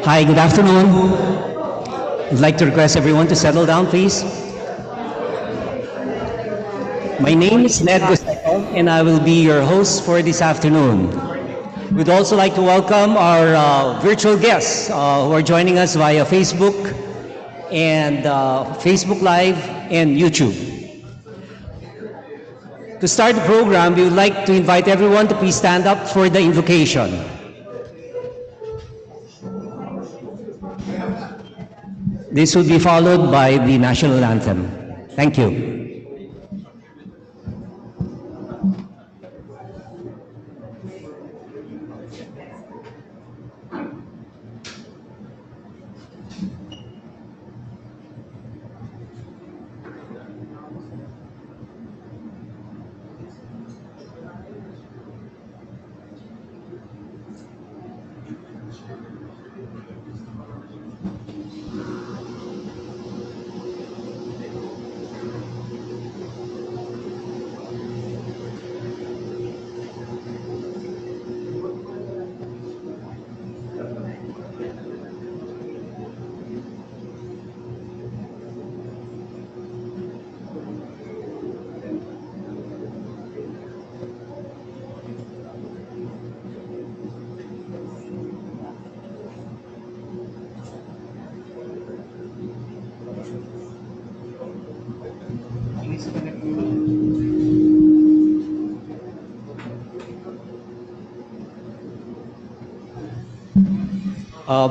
Hi, good afternoon. I'd like to request everyone to settle down, please. My name is Ned Guseco, and I will be your host for this afternoon. We'd also like to welcome our virtual guests who are joining us via Facebook and Facebook Live and YouTube. To start the program, we would like to invite everyone to please stand up for the invocation. This will be followed by the national anthem. Thank you.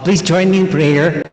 Please join me in prayer.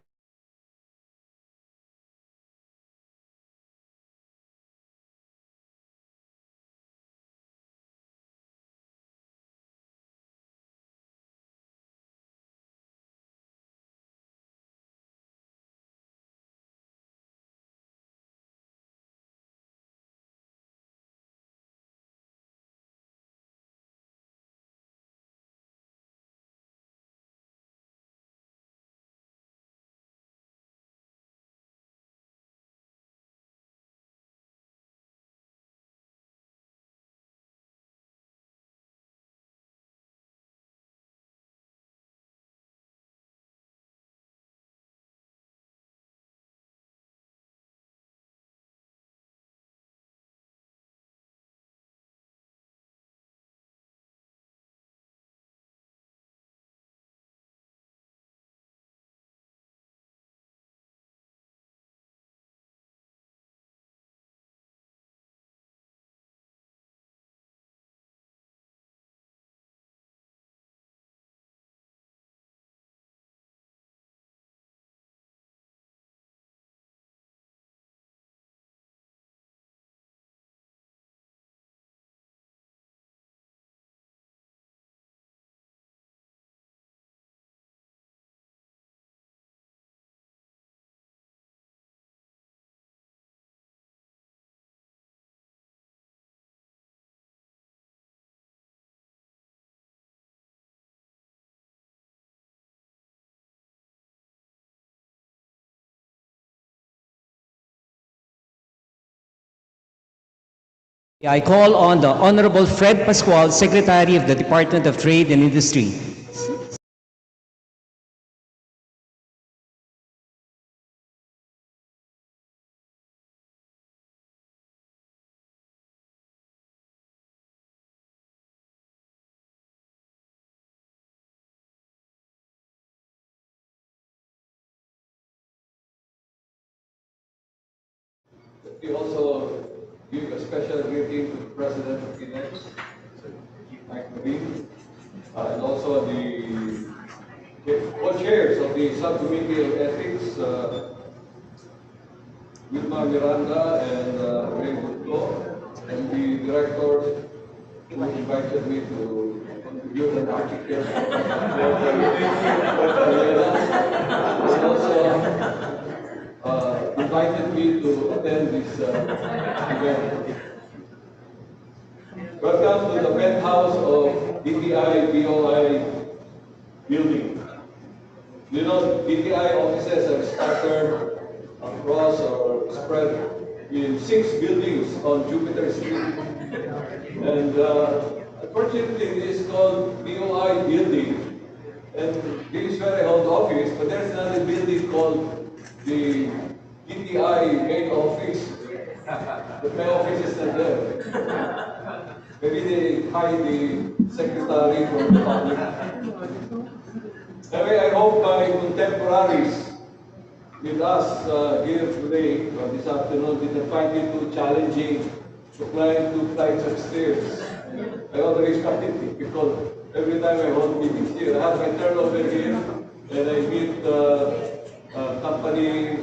I call on the Honorable Fred Pascual, Secretary of the Department of Trade and Industry. We also give a special greeting to the President of Kinex, Mike Mabin, and also the co-chairs of the Subcommittee of Ethics, Wilma Miranda and Raymond Flo, and the directors who invited me to contribute an article and also invited me to attend this event. Welcome to the penthouse of DTI BOI building. You know, DTI offices are scattered across or spread in 6 buildings on Jupiter Street. And unfortunately, this is called BOI building. And this is where I hold office, but there's another building called the DTI main office. But my office is not there. Maybe they hide the secretary from the public. Anyway, I hope my contemporaries with us here today, or this afternoon, didn't find it too challenging to climb 2 flights of stairs. I always find it difficult every time I hold meetings here. I have my turnover here, and I meet company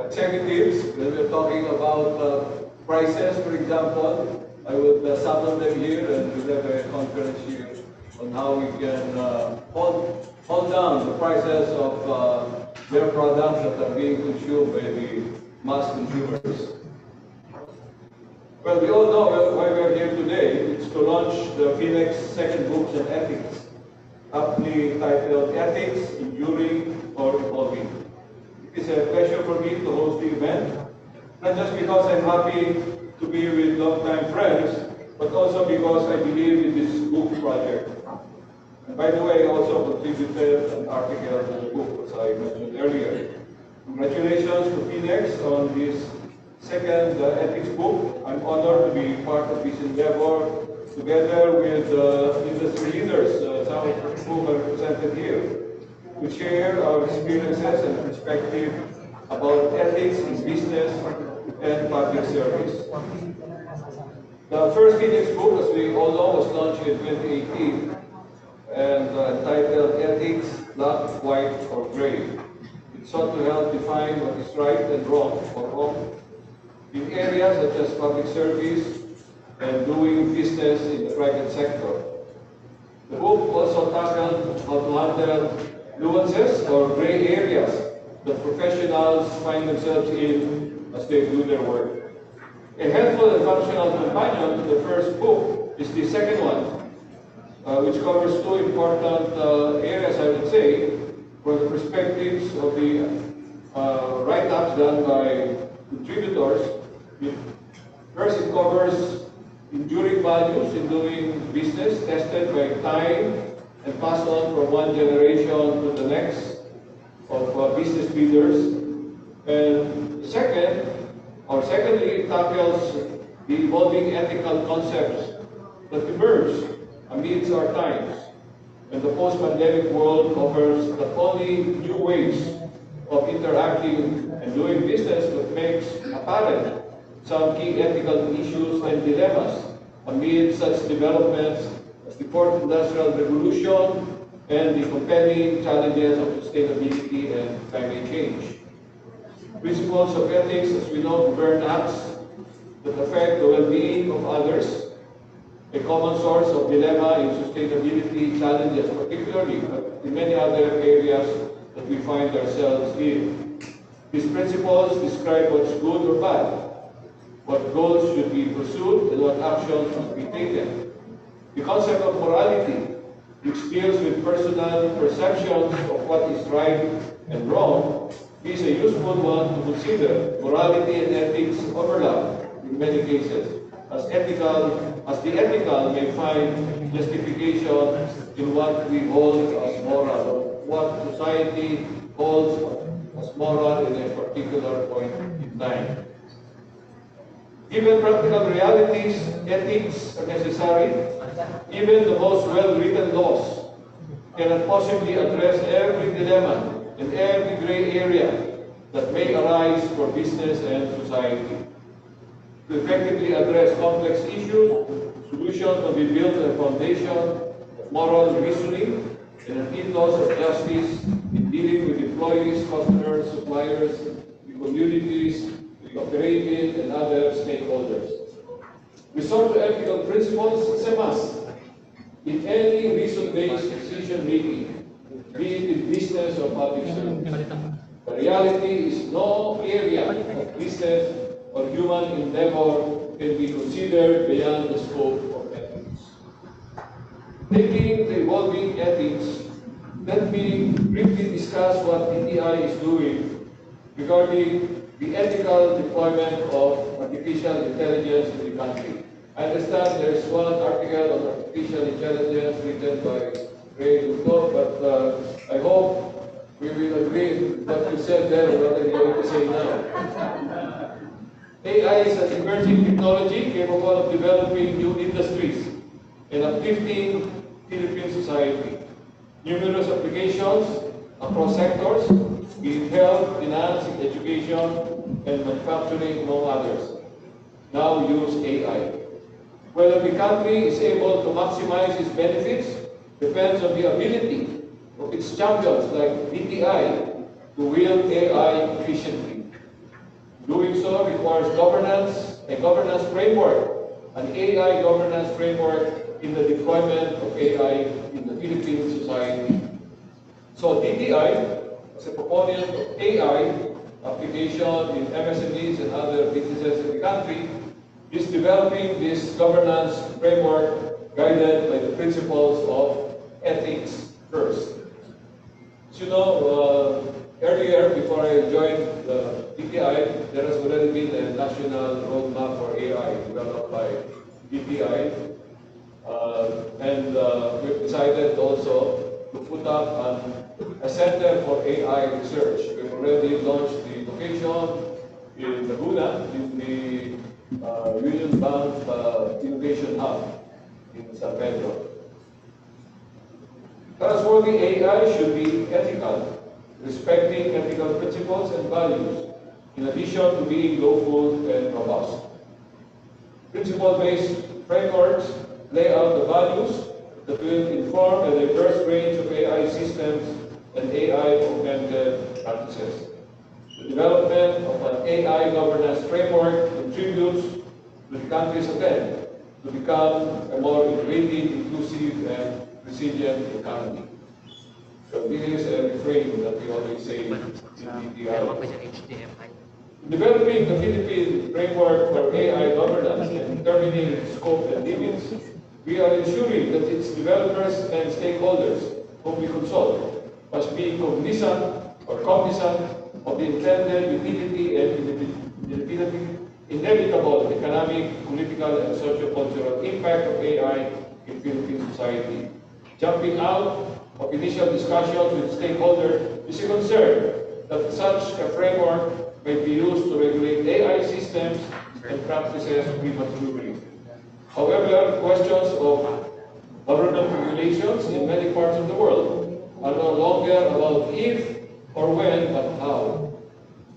executives when we're talking about prices, for example. I would summon them here and we'll have a conference here on how we can hold down the prices of their products that are being consumed by the mass consumers. Well, we all know why we're here today. It's to launch the PHINEX second books on ethics, aptly titled Ethics, Enduring or Evolving. It is a pleasure for me to host the event, not just because I'm happy to be with longtime friends, but also because I believe in this book project. And by the way, I also contributed an article to the book, as I mentioned earlier. Congratulations to PHINEX on this second ethics book. I'm honored to be part of this endeavor together with industry leaders, some of whom are represented here, to share our experiences and perspective about ethics in business and public service. The first PHINEX book, as we all know, was launched in 2018 and titled Ethics, Black, White, or Gray. It sought to help define what is right and wrong or wrong in areas such as public service and doing business in the private sector. The book also tackled how to handle nuances or gray areas that professionals find themselves in as they do their work. A helpful and functional companion to the first book is the second one, which covers 2 important areas, I would say, from the perspectives of the write-ups done by contributors. First, it covers enduring values in doing business, tested by time and passed on from one generation to the next of business leaders. And secondly, it tackles the evolving ethical concepts that emerge amidst our times. And the post-pandemic world offers not only new ways of interacting and doing business, but makes apparent some key ethical issues and dilemmas amid such developments as the fourth industrial revolution and the compelling challenges of sustainability and climate change. Principles of ethics, as we know, govern acts that affect the well-being of others, a common source of dilemma in sustainability challenges, particularly, but in many other areas that we find ourselves in. These principles describe what's good or bad, what goals should be pursued, and what actions must be taken. The concept of morality, which deals with personal perceptions of what is right and wrong, is a useful one to consider. Morality and ethics overlap in many cases, as the ethical may find justification in what we hold as moral, or what society holds as moral in a particular point in time. Given practical realities, ethics are necessary. Even the most well-written laws cannot possibly address every dilemma and every gray area that may arise for business and society. To effectively address complex issues, solutions must be built on a foundation of moral reasoning and an ethos of justice in dealing with employees, customers, suppliers, the communities we operate in, and other stakeholders. Resort to ethical principles is a must in any reason-based decision-making, be it in business or public service. The reality is no area of business or human endeavor can be considered beyond the scope of ethics. Taking the evolving ethics, let me briefly discuss what DTI is doing regarding the ethical deployment of artificial intelligence in the country. I understand there is one article on artificial intelligence written by Ray Lugo, but I hope we will agree with what you said there, what I'm going to say now. AI is an emerging technology capable of developing new industries and uplifting Philippine society. Numerous applications across sectors, be it health, finance, education, and manufacturing, among others, now use AI. Whether the country is able to maximize its benefits depends on the ability of its champions like DTI to wield AI efficiently. Doing so requires governance, a governance framework, an AI governance framework in the deployment of AI in the Philippine society. So DTI, as a proponent of AI application in MSMEs and other businesses in the country, is developing this governance framework guided by the principles of ethics first. As you know, earlier, before I joined the DTI, there has already been a national roadmap for AI developed by DTI. And we've decided also to put up a center for AI research. We've already launched the location in Laguna, in the Union Bank Innovation Hub in San Pedro. Trustworthy AI should be ethical, respecting ethical principles and values, in addition to being lawful and robust. Principle-based frameworks lay out the values that will inform a diverse range of AI systems and AI-augmented practices. The development of an AI governance framework contributes to the country's attempt to become a more innovative, inclusive, and resilient economy. So this is a refrain that we always say in DTI. Developing the Philippine framework for AI governance and determining its scope and limits, we are ensuring that its developers and stakeholders whom we consult must be cognizant of the intended utility and inevitable economic, political, and socio-cultural impact of AI in Philippine society. Jumping out of initial discussions with stakeholders is a concern that such a framework may be used to regulate AI systems and practices prematurely. However, questions of government regulations in many parts of the world are no longer about if or when, but how.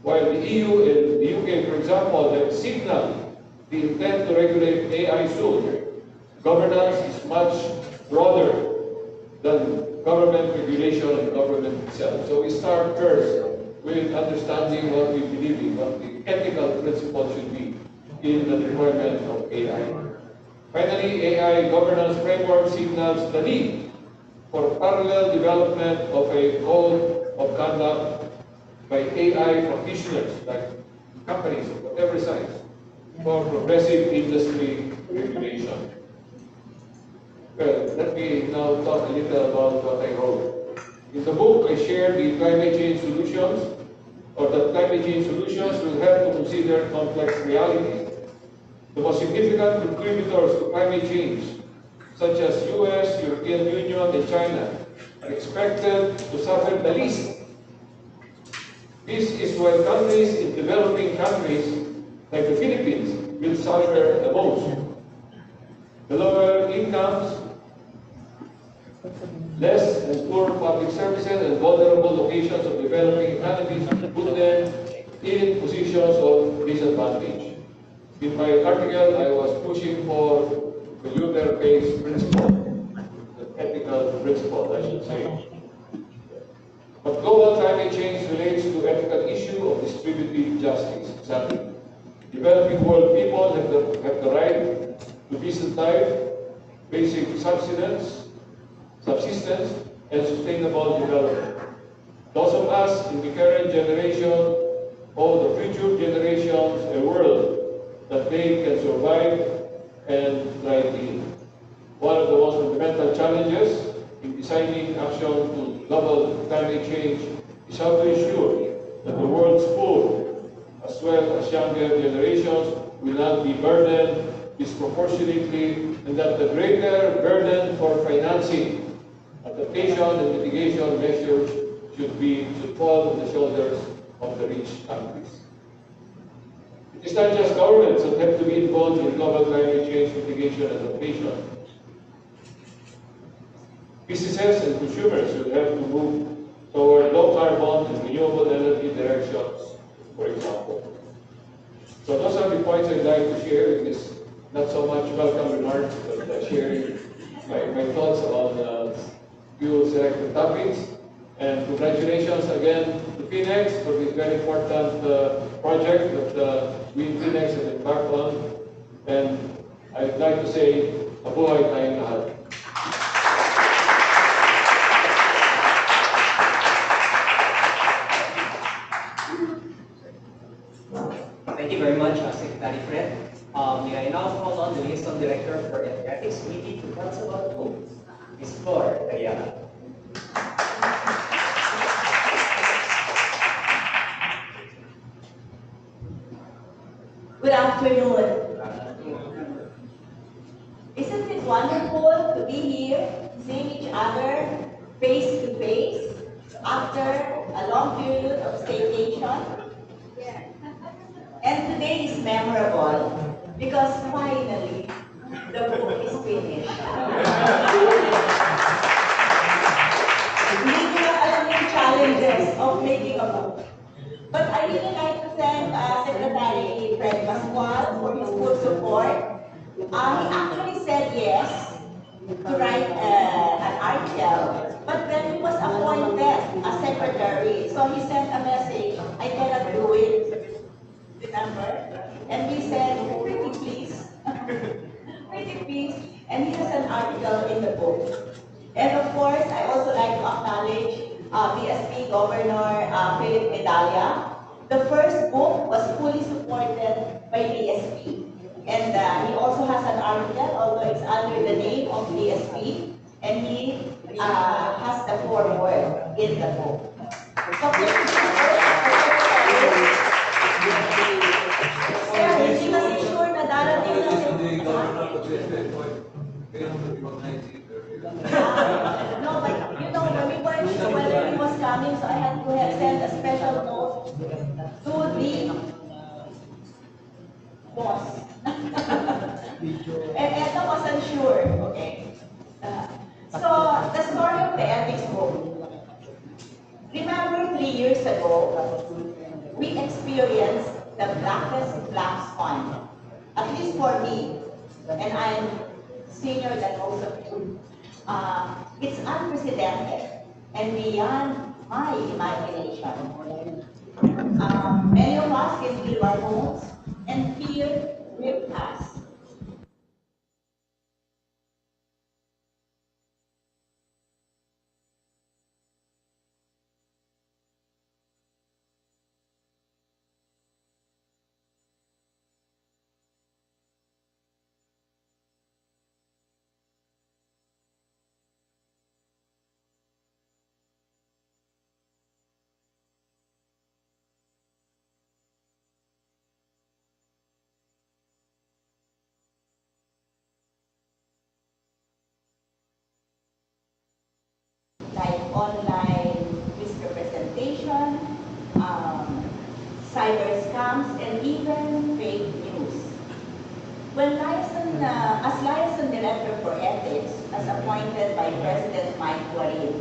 While the EU and the UK, for example, have signaled the intent to regulate AI soon, governance is much broader than government regulation and government itself. So we start first with understanding what we believe in, what the ethical principles should be in the deployment of AI. Finally, AI governance framework signals the need for parallel development of a code of conduct by AI practitioners, like companies of whatever size, for progressive industry regulation. Well, let me now talk a little about what I wrote. In the book, I shared the climate change solutions, or that climate change solutions will help to consider complex realities. The most significant contributors to climate change, such as US, European Union, and China, are expected to suffer the least. This is why countries in developing countries, like the Philippines, will suffer the most. The lower incomes, less and poor public services, and vulnerable locations of developing economies put them in positions of disadvantage. In my article, I was pushing for the commuter-based principle, the ethical principle, I should say. But global climate change relates to ethical issue of distributive justice. Exactly. Developing world people have the right to decent life, basic subsistence, and sustainable development. Those of us in the current generation owe the future generations a world that they can survive and thrive in. One of the most fundamental challenges in deciding action to global climate change is how to ensure that the world's poor as well as younger generations will not be burdened disproportionately, and that the greater burden for financing, adaptation, and mitigation measures should fall on the shoulders of the rich countries. It is not just governments that have to be involved in global climate change mitigation and adaptation. Businesses and consumers will have to move toward low carbon and renewable energy directions, for example. So those are the points I'd like to share in this not so much welcome remarks, but sharing my thoughts on few selected topics. And congratulations again to PHINEX for this very important project that we in PHINEX have embarked on. And I'd like to say, mabuhay tayong lahat. Thank you very much, Secretary Fred. May I now call on the Liaison Director for the Ethics Committee to tell us about the votes, Ms. Flor Ayala. Good afternoon. Isn't it wonderful to be here, seeing each other face to face after a long period of staycation? And today is memorable because finally the book is finished. Hindi ko na alam yung challenges of making a book. But I really like to thank Secretary Fred Pascual for his full support. He actually said yes to write an article, but then he was appointed as secretary. So he sent a message, I cannot do it. Remember? And we said, pretty please. Pretty please. And he has an article in the book. And of course, I also like to acknowledge BSP Governor Philip Medalla. The first book was fully supported by BSP. And he also has an article, although it's under the name of BSP. And he has the foreword in the book. So please, hindi kasi sure na darating na no, but you know, when we weren't sure whether he was coming, so I had to have sent a special note to the boss. And Etta wasn't sure, okay? So, the story of the ethics book. Remember 3 years ago, we experienced the blackest black swan, at least for me, and I'm senior than most of you. It's unprecedented and beyond my imagination. Many of us can leave our homes and fear gripped us. Like online misrepresentation, cyber scams, and even fake news. When as liaison director for ethics, as appointed by President Mike Guarin,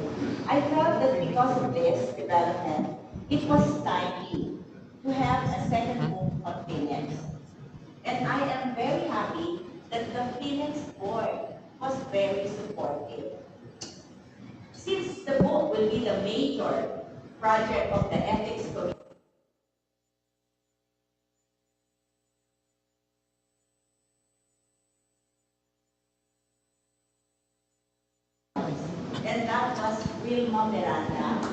I felt that because of this development, it was timely to have a second book on PHINEX. And I am very happy that the PHINEX board was very supportive. Since the book will be the major project of the ethics committee, and that was Wilma Miranda,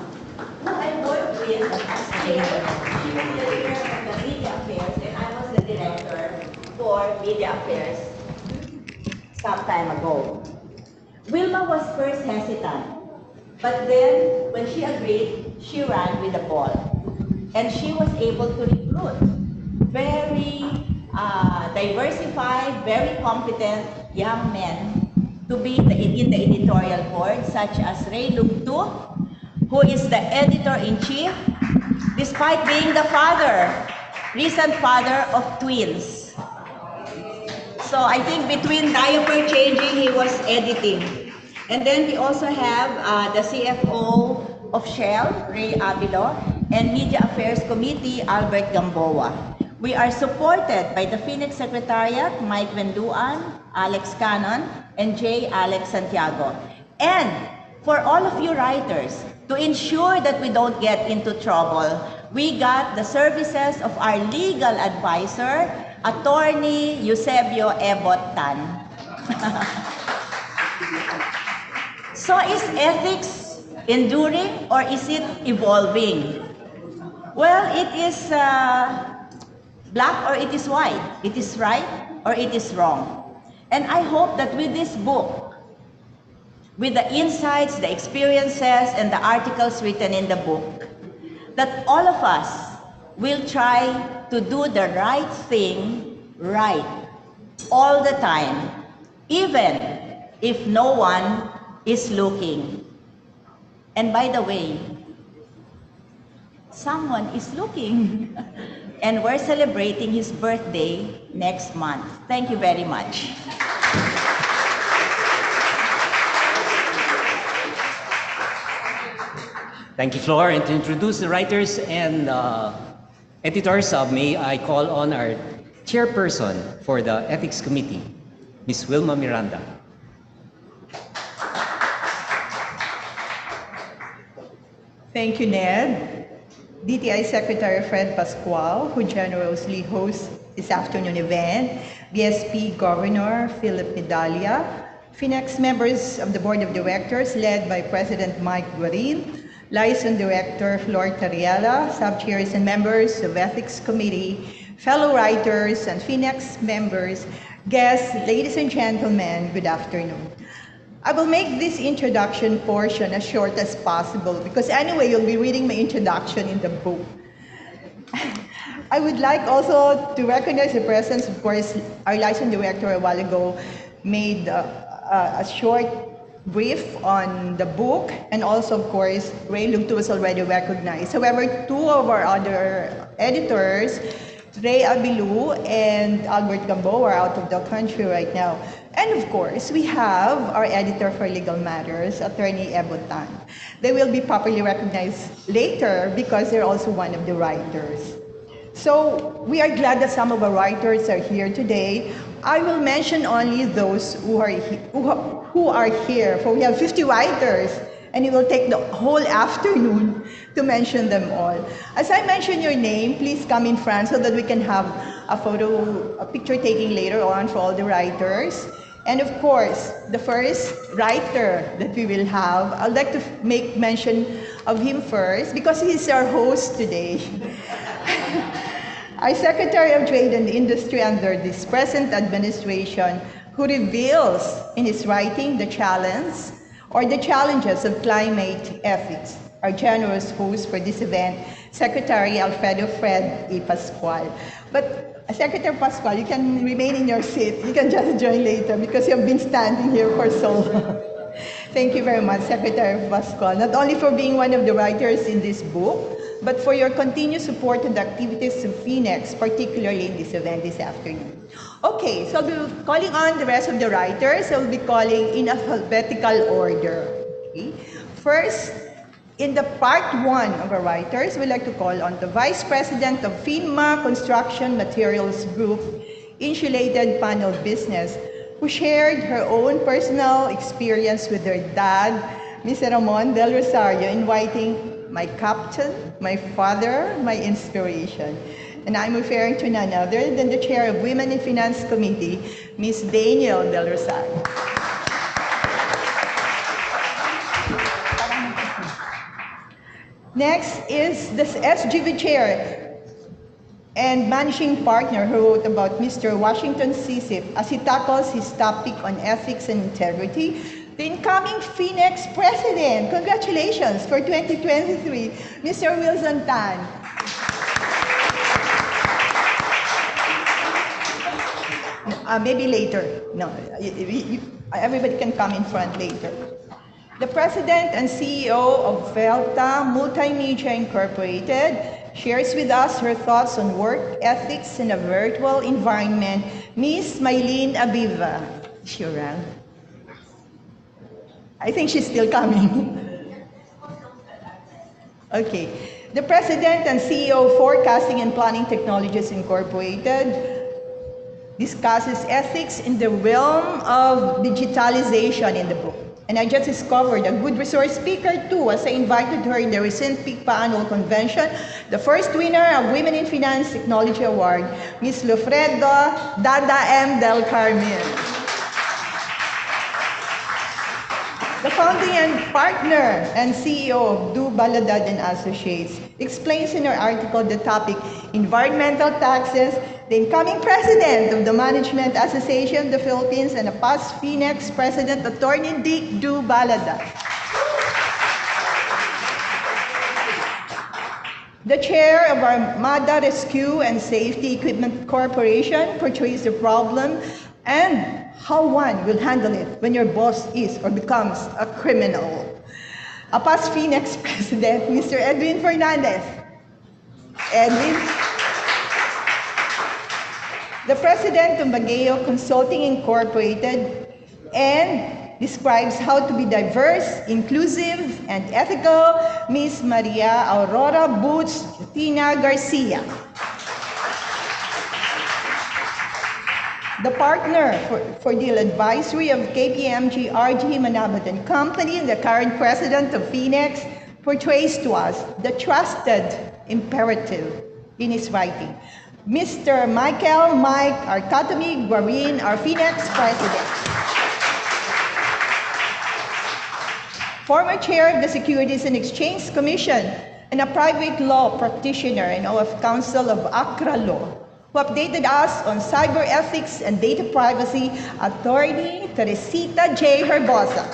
who I worked with as chair. She was the chair of the media affairs, and I was the director for media affairs some time ago. Wilma was first hesitant. But then, when she agreed, she ran with the ball. And she was able to recruit very diversified, very competent young men to be in the editorial board, such as Ray Lugtu, who is the editor-in-chief, despite being the recent father of twins. So I think between diaper changing, he was editing. And then we also have the CFO of Shell, Ray Abilo, and Media Affairs Committee, Albert Gamboa. We are supported by the Phoenix Secretariat, Mike Venduan, Alex Cannon, and J. Alex Santiago. And for all of you writers, to ensure that we don't get into trouble, we got the services of our legal advisor, Attorney Eusebio Ebot Tan. So is ethics enduring or is it evolving? Well, it is black or it is white. It is right or it is wrong. And I hope that with this book, with the insights, the experiences, and the articles written in the book, that all of us will try to do the right thing right all the time, even if no one is looking. And by the way, someone is looking. And we're celebrating his birthday next month. Thank you very much. Thank you, Flor. And to introduce the writers and editors, may I call on our chairperson for the Ethics Committee, Ms. Wilma Miranda. Thank you, Ned. DTI Secretary Fred Pascual, who generously hosts this afternoon event, BSP Governor Philip Medalla, Phoenix members of the Board of Directors led by President Mike Guarin, Liaison Director Flor Tariela, sub-chairs and members of Ethics Committee, fellow writers and Phoenix members, guests, ladies and gentlemen, good afternoon. I will make this introduction portion as short as possible because anyway, you'll be reading my introduction in the book. I would like also to recognize the presence, of course, our liaison director a while ago made a short brief on the book, and also, of course, Ray Lugtu was already recognized. However, two of our other editors, Ray Abilu and Albert Gamboa, are out of the country right now. And of course, we have our editor for legal matters, Attorney Ebot Tan. They will be properly recognized later because they're also one of the writers. So we are glad that some of our writers are here today. I will mention only those who are here, for we have 50 writers, and it will take the whole afternoon to mention them all. As I mention your name, please come in front so that we can have a picture taking later on for all the writers. And of course, the first writer that we will have, I'd like to make mention of him first because he's our host today. Our Secretary of Trade and Industry under this present administration, who reveals in his writing the challenge or the challenges of climate ethics. Our generous host for this event, Secretary Alfredo Fred E. Pascual. But Secretary Pascual, you can remain in your seat. You can just join later because you have been standing here for so long. Thank you very much, Secretary Pascual, not only for being one of the writers in this book, but for your continued support and activities of Phoenix, particularly in this event this afternoon. Okay, so I'll be calling on the rest of the writers. I'll be calling in alphabetical order. Okay. First, in the part one of our writers, we'd like to call on the Vice President of FINMA Construction Materials Group, Insulated Panel Business, who shared her own personal experience with her dad, Mr. Ramon Del Rosario, in writing "My Captain, My Father, My Inspiration." And I'm referring to none other than the Chair of Women in Finance Committee, Ms. Daniel Del Rosario. Next is the SGV Chair and Managing Partner who wrote about Mr. Washington Sisip as he tackles his topic on ethics and integrity, the incoming Phoenix President. Congratulations for 2023, Mr. Wilson Tan. Maybe later. No, everybody can come in front later. The President and CEO of Velta Multimedia Incorporated shares with us her thoughts on work ethics in a virtual environment. Ms. Maylene Abiva. Is she around? I think she's still coming. Okay. The President and CEO of Forecasting and Planning Technologies Incorporated discusses ethics in the realm of digitalization in the book. And I just discovered a good resource speaker too, as I invited her in the recent PICPA annual convention, the first winner of Women in Finance Technology Award, Ms. Lufredo Dada M. Del Carmen. The founding and partner and CEO of Du Baladad and Associates explains in her article the topic, Environmental Taxes, the incoming president of the Management Association of the Philippines and a past Phoenix president, Attorney Dick Du Baladad. The chair of Armada Rescue and Safety Equipment Corporation portrays the problem and how one will handle it when your boss is or becomes a criminal. A past Phoenix president, Mr. Edwin Fernandez. Edwin. The president of Bageo Consulting Incorporated and describes how to be diverse, inclusive, and ethical, Ms. Maria Aurora Boots Tina Garcia. The partner for deal advisory of KPMG RG Manabat and Company, the current president of Phoenix, portrays to us the trusted imperative in his writing. Mr. Michael Mike Arcatomy Guarin, our Phoenix president. Former chair of the Securities and Exchange Commission and a private law practitioner and of Council of Accra Law, who updated us on cyber ethics and data privacy, Attorney Teresita J. Herbosa.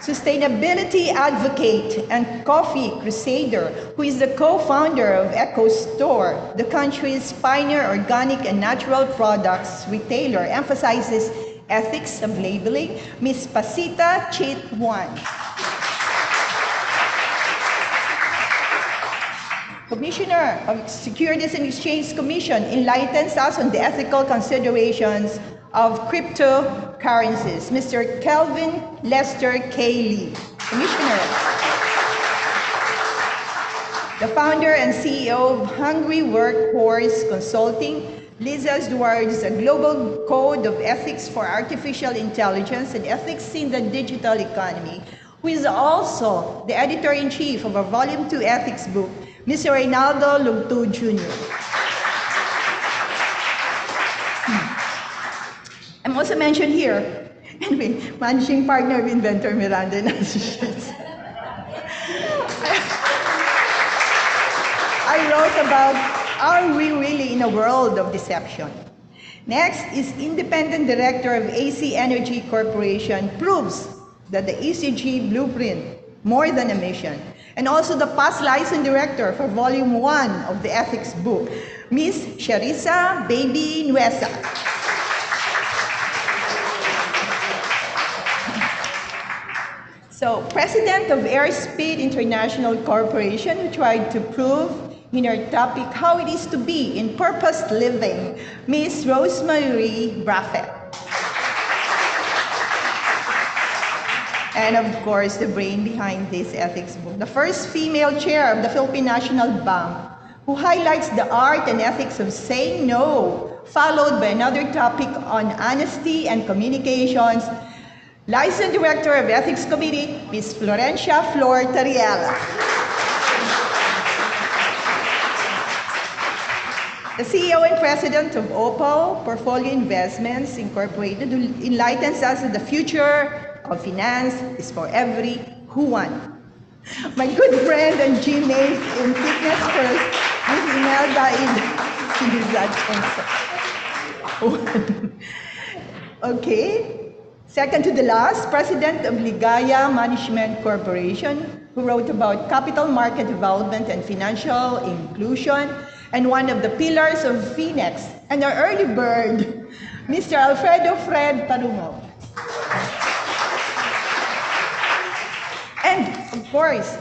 Sustainability advocate and coffee crusader, who is the co-founder of Eco Store, the country's pioneer organic and natural products retailer, emphasizes ethics of labeling, Ms. Pasita Chitwan. Commissioner of Securities and Exchange Commission enlightens us on the ethical considerations of cryptocurrencies. Mr. Kelvin Lester K. Lee, Commissioner. The founder and CEO of Hungry Workhorse Consulting, Liza Duarte's a global code of ethics for artificial intelligence and ethics in the digital economy, who is also the editor-in-chief of our Volume 2 ethics book, Mr. Reynaldo Lugtu Jr. I'm also mentioned here, anyway, managing partner of Inventor Miranda and Associates. I wrote about, are we really in a world of deception? Next is independent director of AC Energy Corporation, proves that the ECG blueprint, more than a mission, and also the past license director for volume 1 of the ethics book, Ms. Sharissa Baby Nuesa. So, president of Airspeed International Corporation, who tried to prove in her topic how it is to be in purpose living, Ms. Rosemary Braffett. And of course, the brain behind this ethics book, the first female chair of the Philippine National Bank, who highlights the art and ethics of saying no, followed by another topic on honesty and communications, License Director of Ethics Committee, Ms. Florencia Flor Tariela. The CEO and President of Opal Portfolio Investments Incorporated, who enlightens us that the future of finance is for every who won. My good friend and gymnast in Fitness First, Ms. Imelda Johnson. Okay. Second to the last, President of Ligaya Management Corporation, who wrote about capital market development and financial inclusion, and one of the pillars of Phoenix, and our early bird, Mr. Alfredo Fred Parungo. And of course,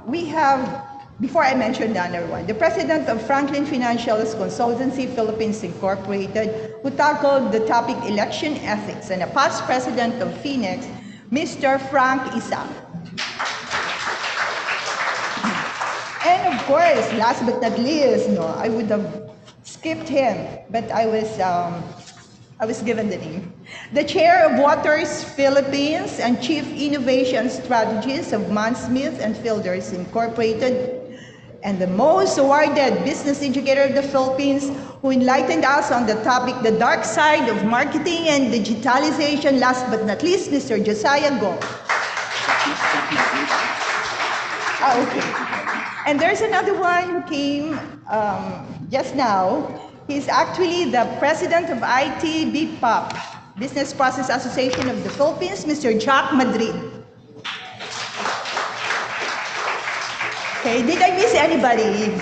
we have, before I mention the other one, the president of Franklin Financial Consultancy Philippines Incorporated, who tackled the topic election ethics, and a past president of Phoenix, Mr. Frank Isaac. And of course, last but not least, no, I would have skipped him, but I was given the name. The chair of Waters Philippines and chief innovation strategist of Mansmith and Fielders Incorporated, and the most awarded business educator of the Philippines, who enlightened us on the topic, the dark side of marketing and digitalization. Last but not least, Mr. Josiah Go. Okay. And there's another one who came just now. He's actually the president of IT BPOP, Business Process Association of the Philippines, Mr. Jack Madrid. Okay, did I miss anybody?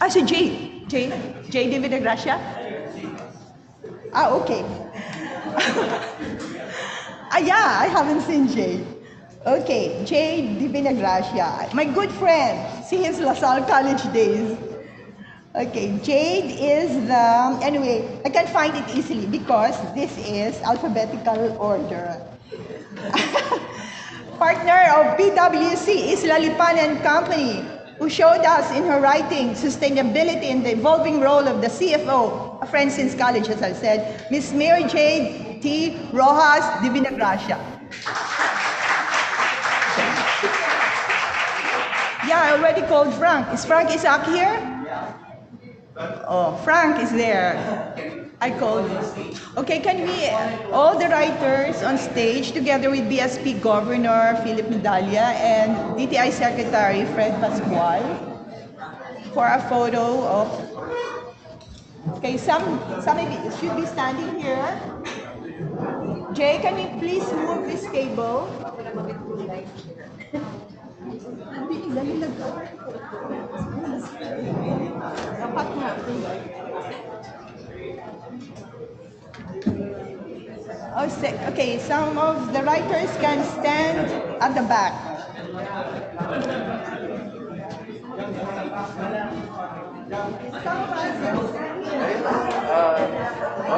So Jay de Vidagracia? Okay. Yeah, I haven't seen Jay. Okay, Jay de Vidagracia, my good friend, since LaSalle College days. Okay, Jade is the, anyway, I can find it easily because this is alphabetical order. Partner of PwC is Lalipan and Company, who showed us in her writing sustainability in the evolving role of the CFO, a friend since college, as I said, Miss Mary Jade T. Rojas de Vidagracia. Yeah, I already called Frank. Is Frank Isaac here? Oh, Frank is there. I called. Okay, can we, all the writers on stage, together with BSP Governor Philip Medalla and DTI Secretary Fred Pascual, for a photo of, okay, some maybe should be standing here. Jay, can we please move this cable? Okay, some of the writers can stand at the back.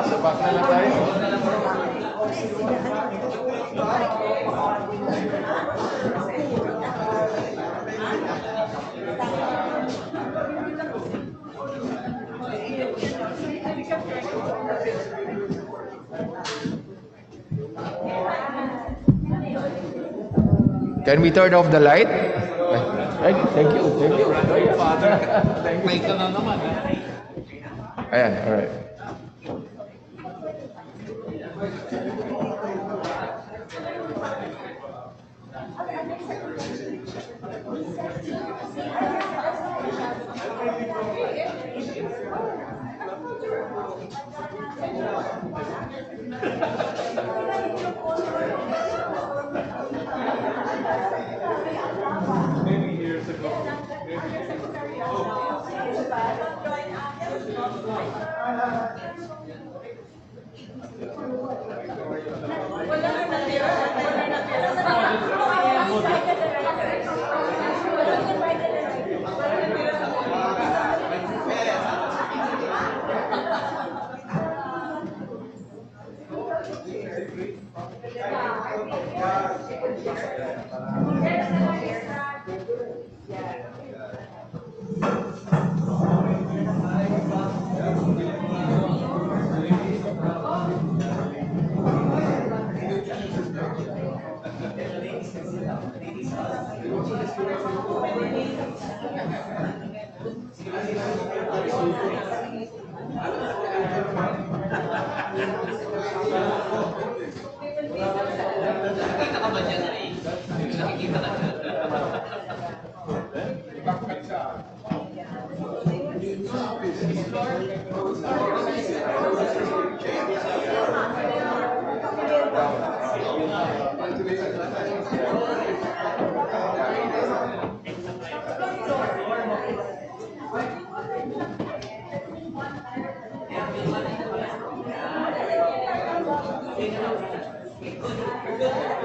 Sa back na lang tayo. Can we turn off the light? Thank you. Father. Thank you. Ayan, all right. Thank you.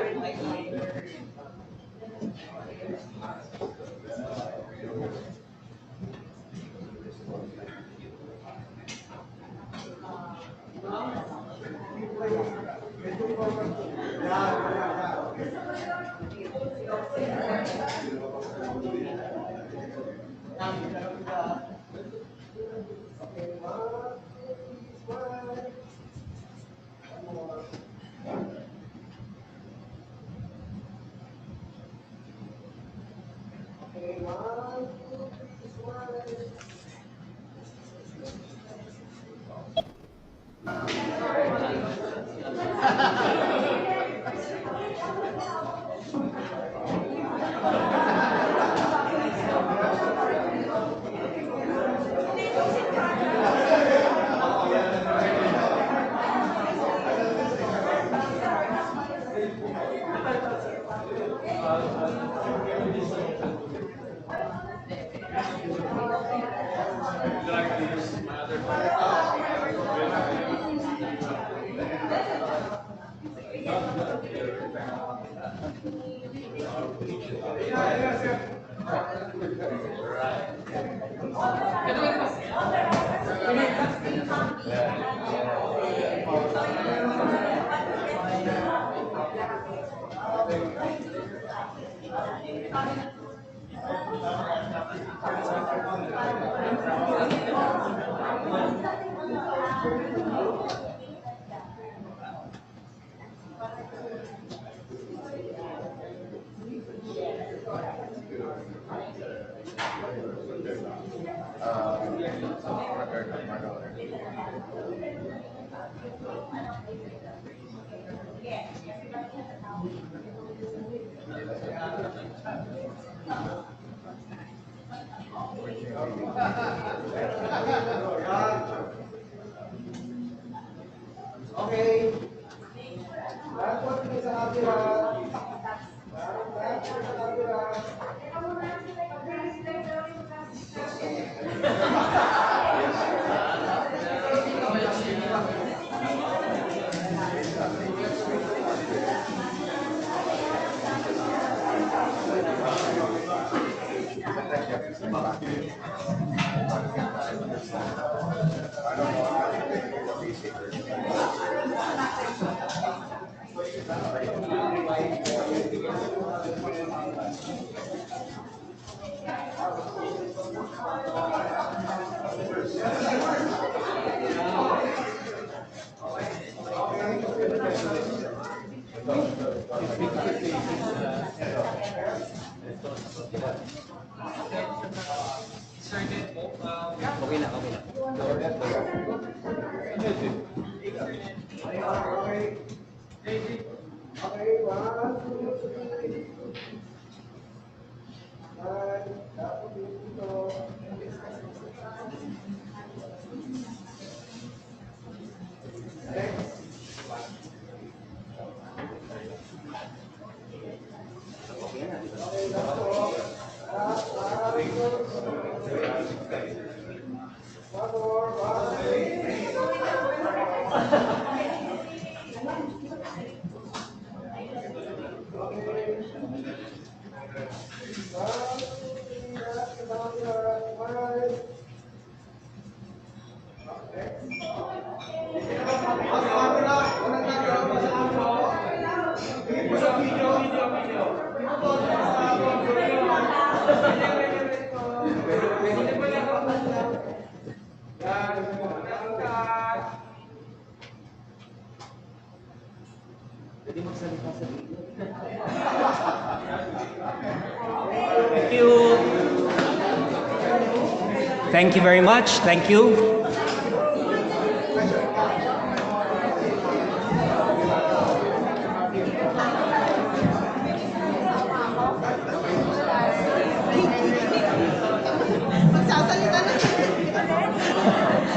Thank you very much. Thank you.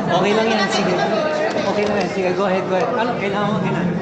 Okay lang yan. Sige. Okay lang yan. Sige, go ahead, go ahead. Ano, kailangan mo, kailangan.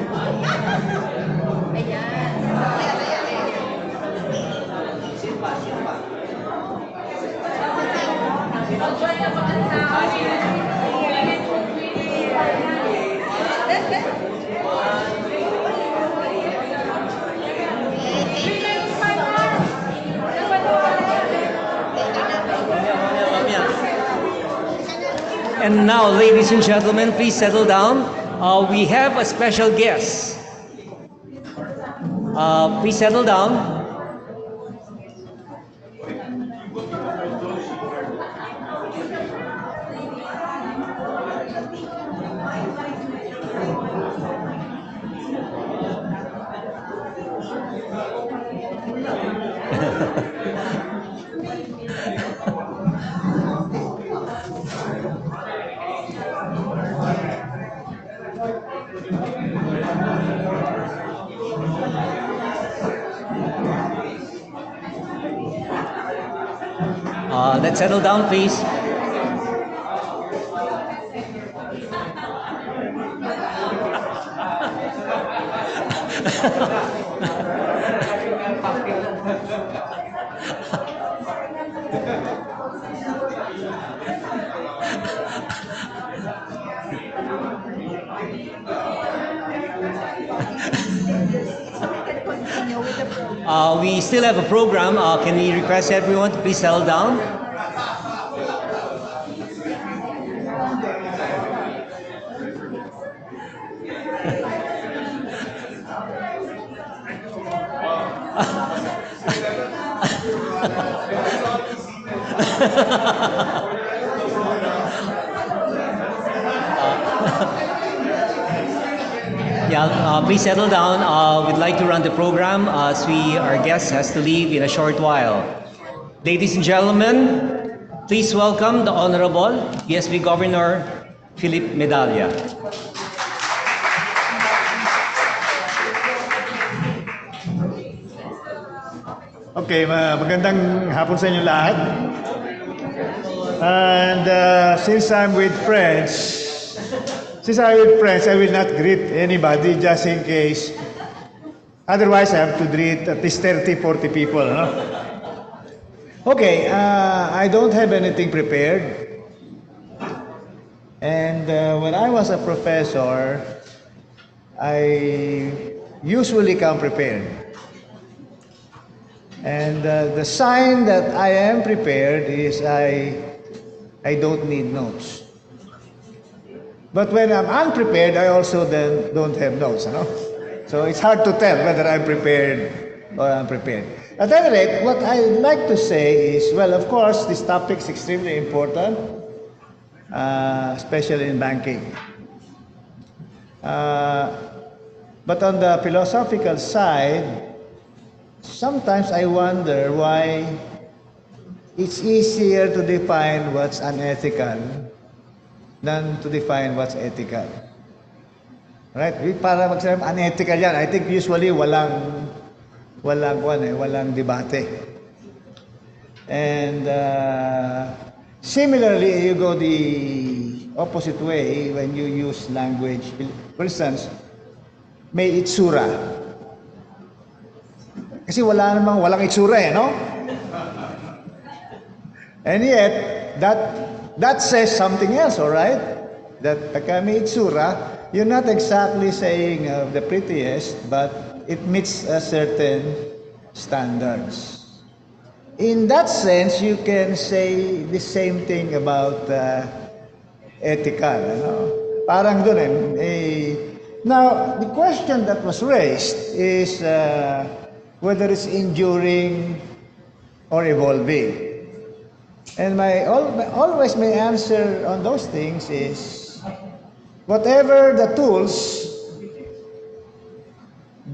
And now, ladies and gentlemen, please settle down. We have a special guest. Please settle down. Let's settle down, please. We still have a program. Can we request everyone to please settle down? Please settle down. We'd like to run the program as our guest has to leave in a short while. Ladies and gentlemen, please welcome the Honorable BSP Governor Philip Medalla. Okay, magandang hapon sa inyo lahat. And since I'm with friends, I will not greet anybody just in case. Otherwise, I have to greet at least 30, 40 people. No? Okay, I don't have anything prepared. And when I was a professor, I usually come prepared. And the sign that I am prepared is I don't need notes. But when I'm unprepared, I also then don't have notes. You know? So it's hard to tell whether I'm prepared or unprepared. At any rate, what I'd like to say is, well, of course, this topic is extremely important, especially in banking. But on the philosophical side, sometimes I wonder why it's easier to define what's unethical than to define what's ethical. Right? Para magsabi unethical yan, I think usually walang debate. And similarly, you go the opposite way when you use language. For instance, may itsura. Kasi walang itsura eh, no? And yet, that says something else, all right? That pagka may itsura, you're not exactly saying the prettiest, but it meets a certain standards. In that sense, you can say the same thing about ethical. You know? Parang doon eh. Now, the question that was raised is whether it's enduring or evolving. And always my answer on those things is, whatever the tools,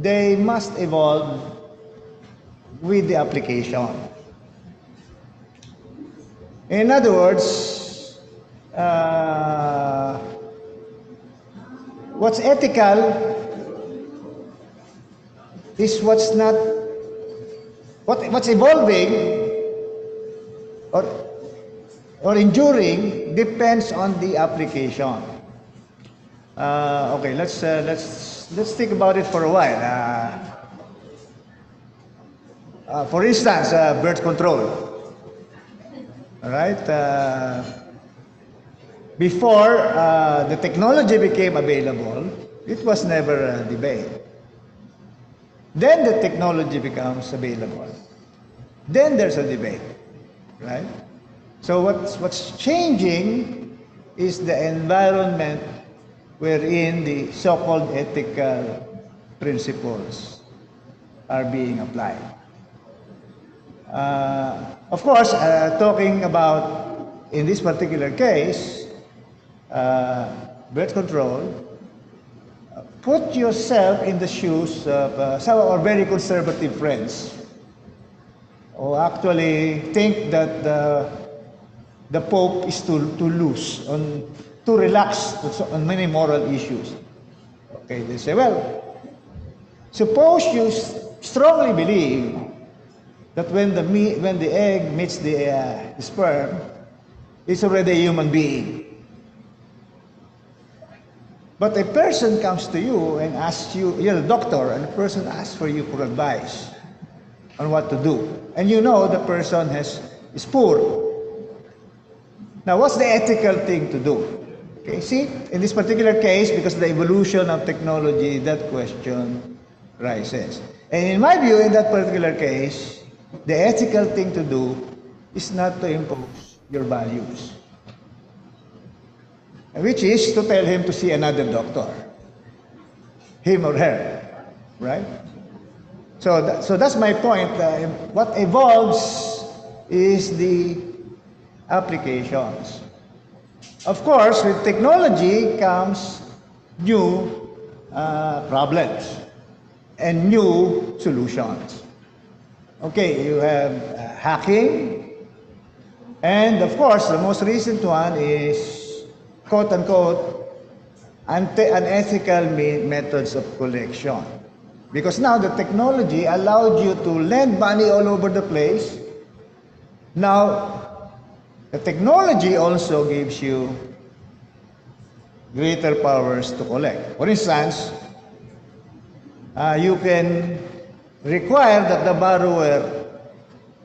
they must evolve with the application. In other words, what's ethical is what's evolving or enduring depends on the application. Okay, let's think about it for a while. For instance, birth control. All right. Before the technology became available, it was never a debate. Then the technology becomes available. Then there's a debate, right? So what's changing is the environment wherein the so-called ethical principles are being applied. Of course, talking about, in this particular case, birth control, put yourself in the shoes of some of our very conservative friends who actually think that the Pope is too loose, too relaxed on many moral issues. Okay, they say, well, suppose you strongly believe that when the egg meets the sperm, it's already a human being. But a person comes to you and asks you, you're a doctor, and a person asks for you for advice on what to do. And you know the person is poor. Now, what's the ethical thing to do? Okay, see, in this particular case, because of the evolution of technology, that question rises. And in my view, in that particular case, the ethical thing to do is not to impose your values, which is to tell him to see another doctor, him or her, right? So that's my point. What evolves is the applications. Of course, with technology comes new problems and new solutions. Okay, you have hacking, and of course, the most recent one is quote-unquote unethical methods of collection. Because now the technology allowed you to lend money all over the place. Now, the technology also gives you greater powers to collect. For instance, you can require that the borrower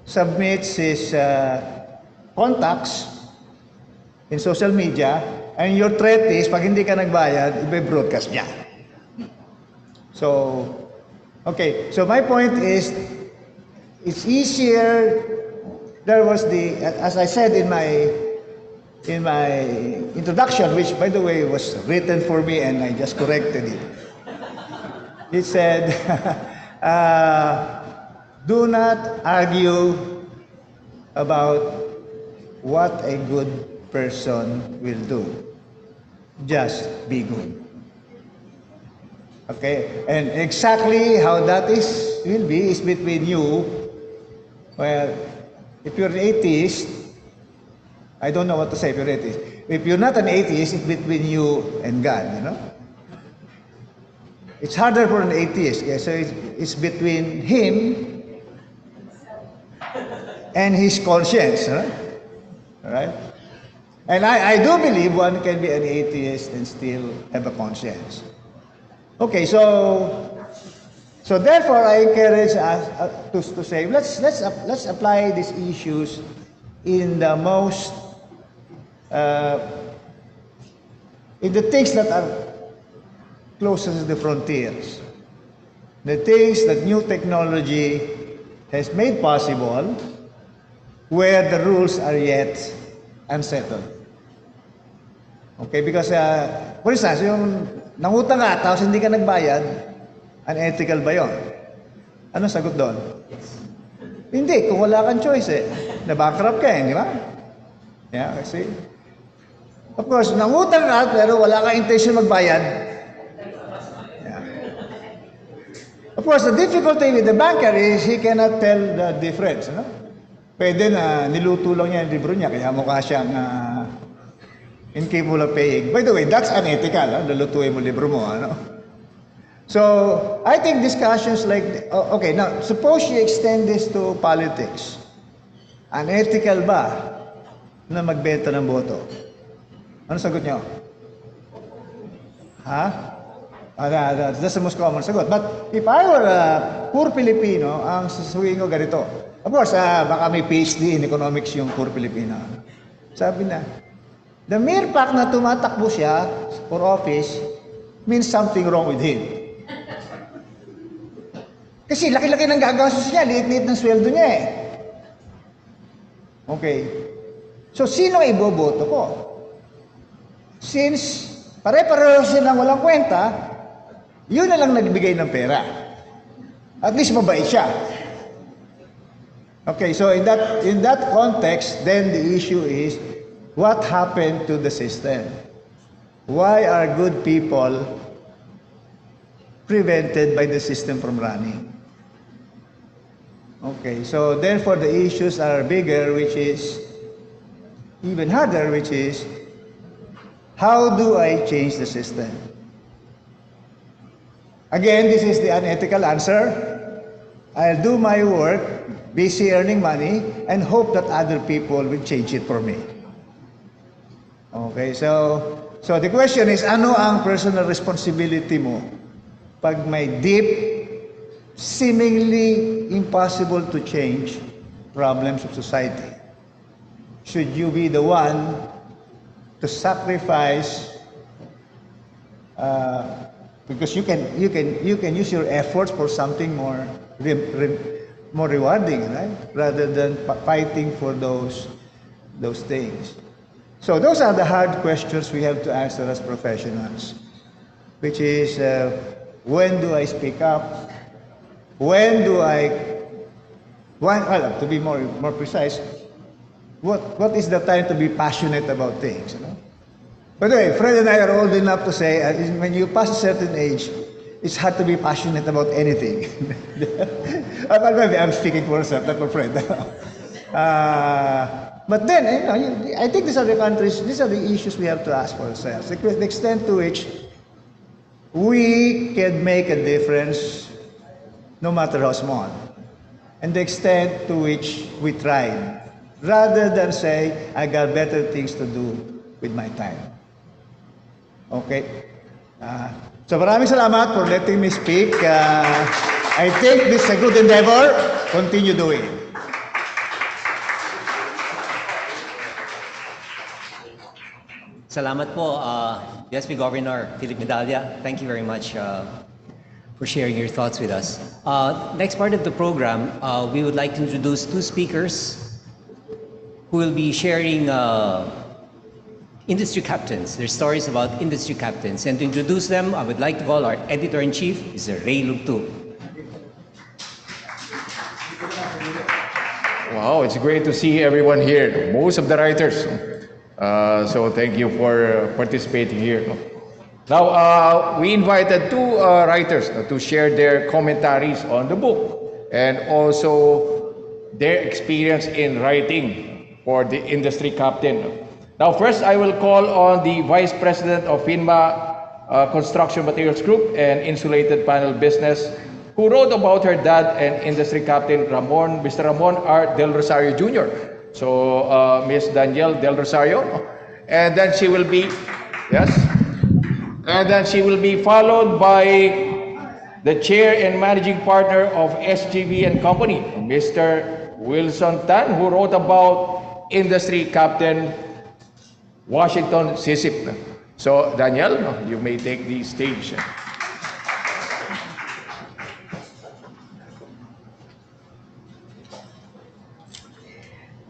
submits his contacts in social media, and your threat is, pag hindi ka nagbayad, ibe-broadcast niya. So, okay. So my point is, it's easier. There was as I said in my introduction, which by the way was written for me and I just corrected it. It said, do not argue about what a good person will do. Just be good. Okay? And exactly how that will be is between you. Well, if you're an atheist, I don't know what to say if you're an atheist. If you're not an atheist, it's between you and God, you know? It's harder for an atheist, okay? So it's between him and his conscience, right? All right? And I do believe one can be an atheist and still have a conscience. Okay, so therefore I encourage us to say, let's apply these issues in the most in the things that are closest to the frontiers, the things that new technology has made possible, where the rules are yet unsettled. Okay, because for instance, yung nangutang ka tapos hindi ka nagbayad, unethical ba yun? Ano sagot doon? Hindi, kung wala kang choice na-bankrupt ka di ba? Yeah, kasi of course, nangutang ka pero wala kang intention magbayad. Yeah. Of course, the difficulty with the banker is he cannot tell the difference, no? Pwede na niluto lang niya yung libro niya kaya mukha siyang incapable of paying. By the way, that's unethical, lulutuin mo libro mo, ano? So, I think discussions like, okay, now, suppose you extend this to politics. Unethical ba na magbenta ng boto? Ano sagot niyo? Ha? That's the most common sagot. But if I were a poor Filipino, ang sasabihin ko ganito. Of course, baka may PhD in economics yung poor Filipino. Sabi na, the mere fact na tumatakbo siya for office means something wrong with him. Kasi laki-laki ng gagastos niya, liit-liit ng sweldo niya Okay. So, sino iboboto ko? Since pare-pareho silang walang kwenta, yun na lang nagbigay ng pera. At least mabait siya. Okay, so in that context, then the issue is what happened to the system? Why are good people prevented by the system from running? Okay, so therefore the issues are bigger, which is even harder, which is how do I change the system? Again, this is the unethical answer. I'll do my work, busy earning money, and hope that other people will change it for me. Okay, so the question is, ano ang personal responsibility mo pag may deep, seemingly impossible to change problems of society? Should you be the one to sacrifice because you can use your efforts for something more rewarding, right? Rather than fighting for those things. So those are the hard questions we have to answer as professionals, which is when do I speak up? When do I? Well, to be more precise, what is the time to be passionate about things? You know? By the way, Fred and I are old enough to say when you pass a certain age, it's hard to be passionate about anything. Maybe I'm speaking for myself, not for Fred. But then, I think these are the issues we have to ask for ourselves. The extent to which we can make a difference, no matter how small, and the extent to which we try, rather than say, I got better things to do with my time. Okay? So maraming salamat for letting me speak. I think this is a good endeavor. Continue doing it. Salamat po, BSP Governor Philip Medalla. Thank you very much for sharing your thoughts with us. Next part of the program, we would like to introduce two speakers who will be sharing industry captains, their stories about industry captains. And to introduce them, I would like to call our Editor-in-Chief, Mr. Ray Lugtu. Wow, it's great to see everyone here, most of the writers. So thank you for participating here. Now, we invited two writers to share their commentaries on the book and also their experience in writing for the industry captain. Now, first, I will call on the Vice President of FINMA Construction Materials Group and Insulated Panel Business, who wrote about her dad and industry captain, Mr. Ramon R. Del Rosario Jr. So, Ms. Danielle Del Rosario. And then she will be, yes? And then she will be followed by the Chair and Managing Partner of SGV and Company, Mr. Wilson Tan, who wrote about industry captain Washington Sisip. So, Danielle, you may take the stage.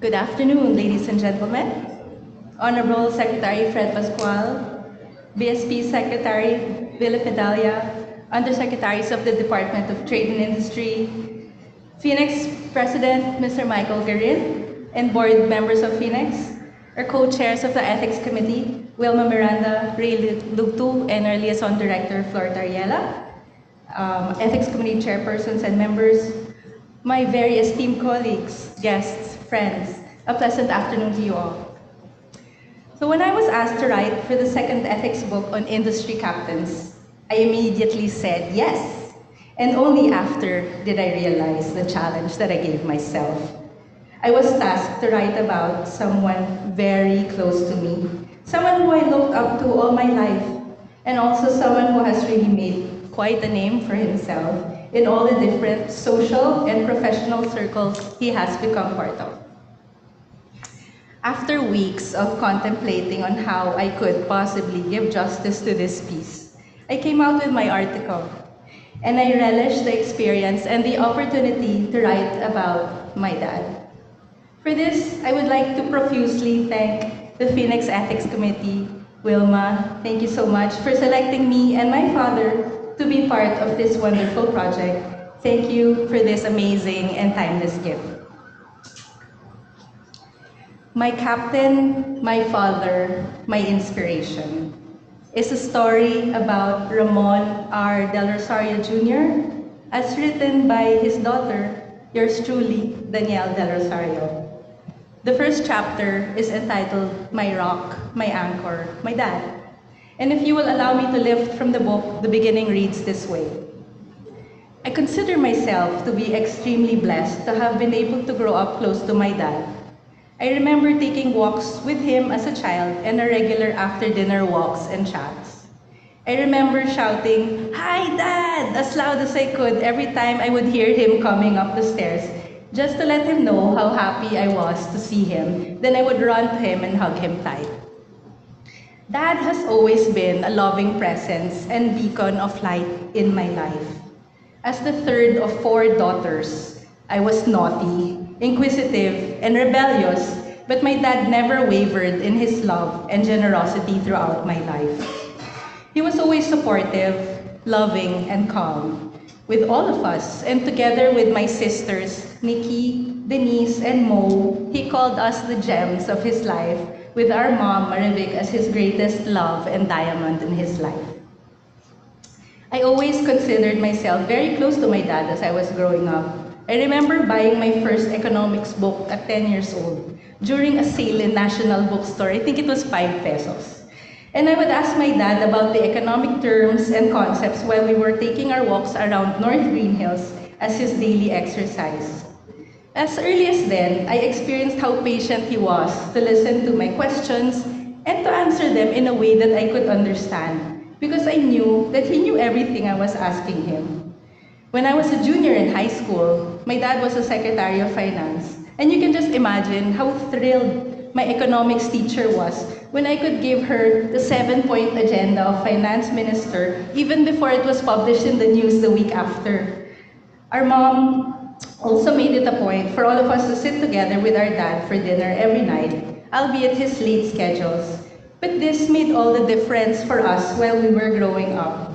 Good afternoon, ladies and gentlemen. Honorable Secretary Fred Pascual, BSP Secretary Philip Medalla, Undersecretaries of the Department of Trade and Industry, Phoenix President Mr. Michael Garin, and board members of Phoenix, our co-chairs of the Ethics Committee, Wilma Miranda, Ray Lugtu, and our Liaison Director, Flor Tariela, Ethics Committee chairpersons and members, my very esteemed colleagues, guests, friends, a pleasant afternoon to you all. So when I was asked to write for the second ethics book on industry captains, I immediately said yes. And only after did I realize the challenge that I gave myself. I was tasked to write about someone very close to me, someone who I looked up to all my life, and also someone who has really made quite a name for himself in all the different social and professional circles he has become part of. After weeks of contemplating on how I could possibly give justice to this piece, I came out with my article, and I relished the experience and the opportunity to write about my dad. For this, I would like to profusely thank the Phoenix Ethics Committee, Wilma, thank you so much for selecting me and my father to be part of this wonderful project. Thank you for this amazing and timeless gift. My captain, my father, my inspiration is a story about Ramon R. Del Rosario Jr., as written by his daughter, yours truly, Danielle Del Rosario. The first chapter is entitled My Rock, My Anchor, My Dad. And if you will allow me to lift from the book, the beginning reads this way. I consider myself to be extremely blessed to have been able to grow up close to my dad. I remember taking walks with him as a child and a regular after-dinner walks and chats. I remember shouting, "Hi, Dad!" as loud as I could every time I would hear him coming up the stairs, just to let him know how happy I was to see him. Then I would run to him and hug him tight. Dad has always been a loving presence and beacon of light in my life. As the third of 4 daughters, I was naughty, inquisitive, and rebellious, but my dad never wavered in his love and generosity throughout my life. He was always supportive, loving, and calm with all of us, and together with my sisters, Nikki, Denise, and Mo, he called us the gems of his life, with our mom, Marivic, as his greatest love and diamond in his life. I always considered myself very close to my dad as I was growing up. I remember buying my first economics book at 10 years old during a sale in National Bookstore. I think it was 5 pesos. And I would ask my dad about the economic terms and concepts while we were taking our walks around North Green Hills as his daily exercise. As early as then, I experienced how patient he was to listen to my questions and to answer them in a way that I could understand, because I knew that he knew everything I was asking him. When I was a junior in high school, my dad was a Secretary of Finance, and you can just imagine how thrilled my economics teacher was when I could give her the 7-point agenda of Finance Minister even before it was published in the news the week after. Our mom also made it a point for all of us to sit together with our dad for dinner every night, albeit his late schedules. But this made all the difference for us while we were growing up.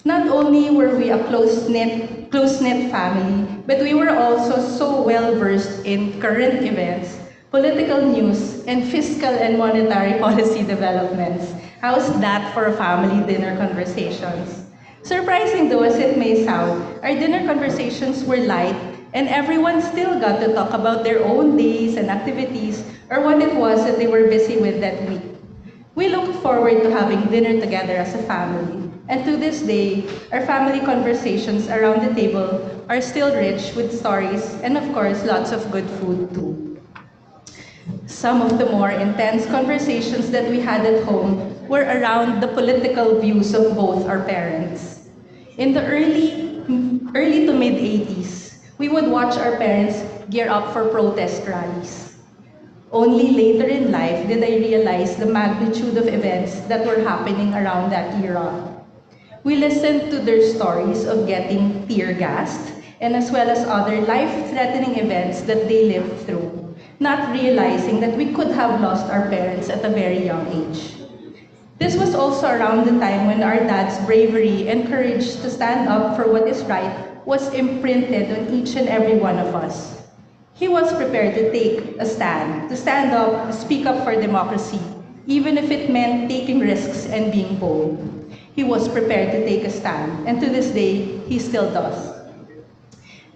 Not only were we a close-knit family, but we were also so well-versed in current events, political news, and fiscal and monetary policy developments. How's that for family dinner conversations? Surprising though as it may sound, our dinner conversations were light, and everyone still got to talk about their own days and activities, or what it was that they were busy with that week. We looked forward to having dinner together as a family, and to this day, our family conversations around the table are still rich with stories and of course, lots of good food too. Some of the more intense conversations that we had at home were around the political views of both our parents. In the early to mid-80s, we would watch our parents gear up for protest rallies. Only later in life did I realize the magnitude of events that were happening around that era. We listened to their stories of getting tear gassed, and as well as other life-threatening events that they lived through, not realizing that we could have lost our parents at a very young age. This was also around the time when our dad's bravery and courage to stand up for what is right was imprinted on each and every one of us. He was prepared to take a stand, to stand up, speak up for democracy, even if it meant taking risks and being bold. He was prepared to take a stand, and to this day, he still does.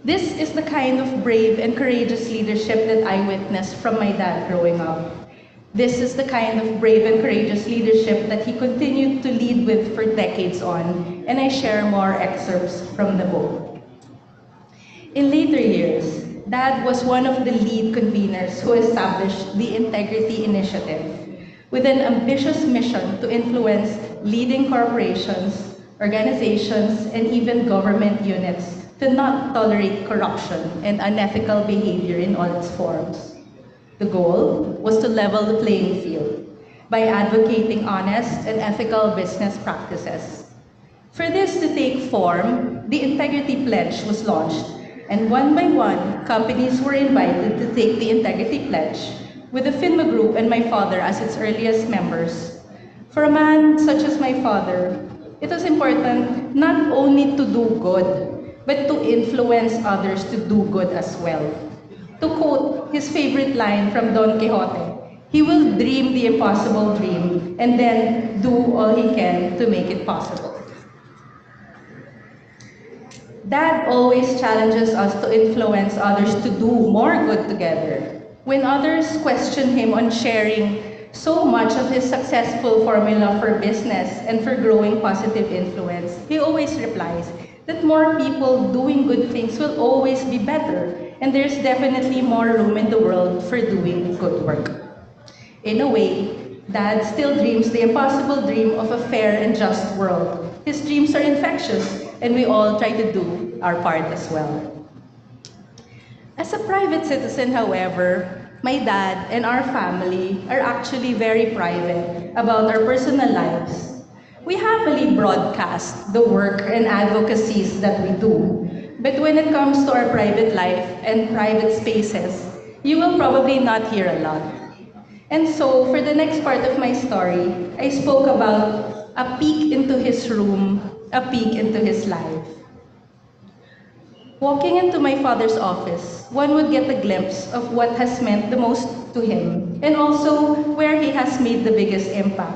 This is the kind of brave and courageous leadership that I witnessed from my dad growing up. This is the kind of brave and courageous leadership that he continued to lead with for decades on, and I share more excerpts from the book. In later years, Dad was one of the lead conveners who established the Integrity Initiative, with an ambitious mission to influence leading corporations, organizations, and even government units to not tolerate corruption and unethical behavior in all its forms. The goal was to level the playing field by advocating honest and ethical business practices. For this to take form, the Integrity Pledge was launched, and one by one, companies were invited to take the Integrity Pledge, with the FINMA Group and my father as its earliest members. For a man such as my father, it was important not only to do good, but to influence others to do good as well. To quote his favorite line from Don Quixote, he will dream the impossible dream and then do all he can to make it possible. Dad always challenges us to influence others to do more good together. When others question him on sharing so much of his successful formula for business and for growing positive influence, he always replies that more people doing good things will always be better, and there's definitely more room in the world for doing good work. In a way, Dad still dreams the impossible dream of a fair and just world. His dreams are infectious, and we all try to do our part as well. As a private citizen, however, my dad and our family are actually very private about our personal lives. We happily broadcast the work and advocacies that we do, but when it comes to our private life and private spaces, you will probably not hear a lot. And so, for the next part of my story, I spoke about a peek into his room, a peek into his life. Walking into my father's office, one would get a glimpse of what has meant the most to him, and also where he has made the biggest impact.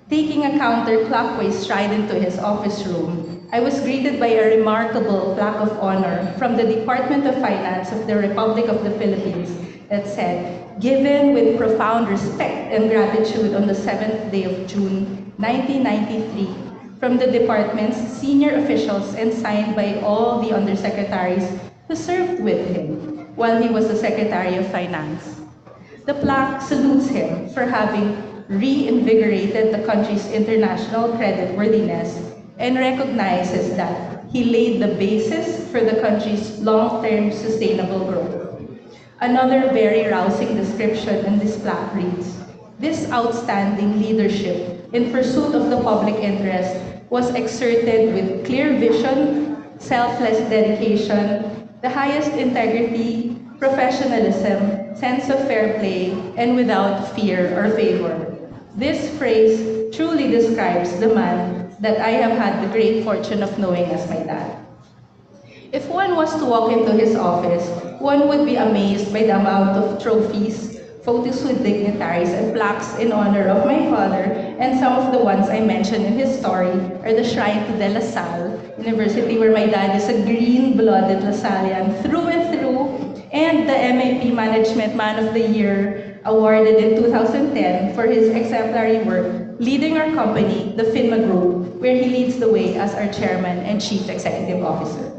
Taking a counterclockwise stride into his office room, I was greeted by a remarkable plaque of honor from the Department of Finance of the Republic of the Philippines that said, "Given with profound respect and gratitude on the 7th day of June, 1993, from the department's senior officials and signed by all the undersecretaries who served with him while he was the Secretary of Finance." The plaque salutes him for having reinvigorated the country's international creditworthiness and recognizes that he laid the basis for the country's long-term sustainable growth. Another very rousing description in this plaque reads, "This outstanding leadership in pursuit of the public interest was exerted with clear vision, selfless dedication, the highest integrity, professionalism, sense of fair play, and without fear or favor." This phrase truly describes the man that I have had the great fortune of knowing as my dad. If one was to walk into his office, one would be amazed by the amount of trophies, photos with dignitaries, and plaques in honor of my father, and some of the ones I mentioned in his story are the Shrine to De La Salle University, where my dad is a green-blooded Lasallian through and through, and the MAP Management Man of the Year awarded in 2010 for his exemplary work leading our company, the FINMA Group, where he leads the way as our chairman and chief executive officer.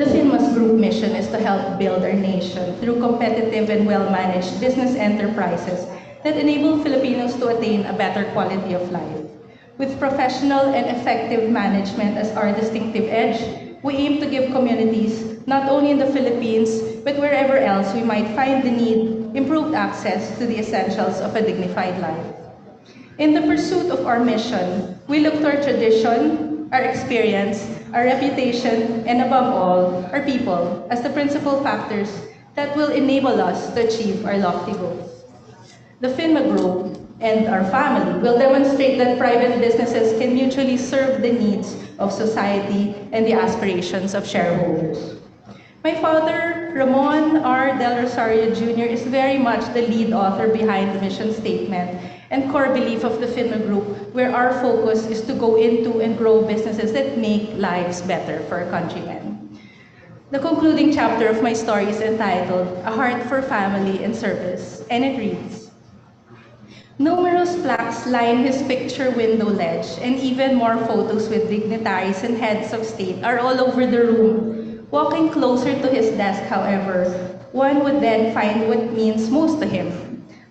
The FINMA's group mission is to help build our nation through competitive and well-managed business enterprises that enable Filipinos to attain a better quality of life. With professional and effective management as our distinctive edge, we aim to give communities, not only in the Philippines, but wherever else we might find the need, improved access to the essentials of a dignified life. In the pursuit of our mission, we look to our tradition, our experience, our reputation, and above all, our people as the principal factors that will enable us to achieve our lofty goals. The FINMA Group and our family will demonstrate that private businesses can mutually serve the needs of society and the aspirations of shareholders. My father, Ramon R. Del Rosario Jr., is very much the lead author behind the mission statement and core belief of the FINMA Group, where our focus is to go into and grow businesses that make lives better for our countrymen. The concluding chapter of my story is entitled, "A Heart for Family and Service," and it reads, "Numerous plaques line his picture window ledge, and even more photos with dignitaries and heads of state are all over the room. Walking closer to his desk, however, one would then find what means most to him.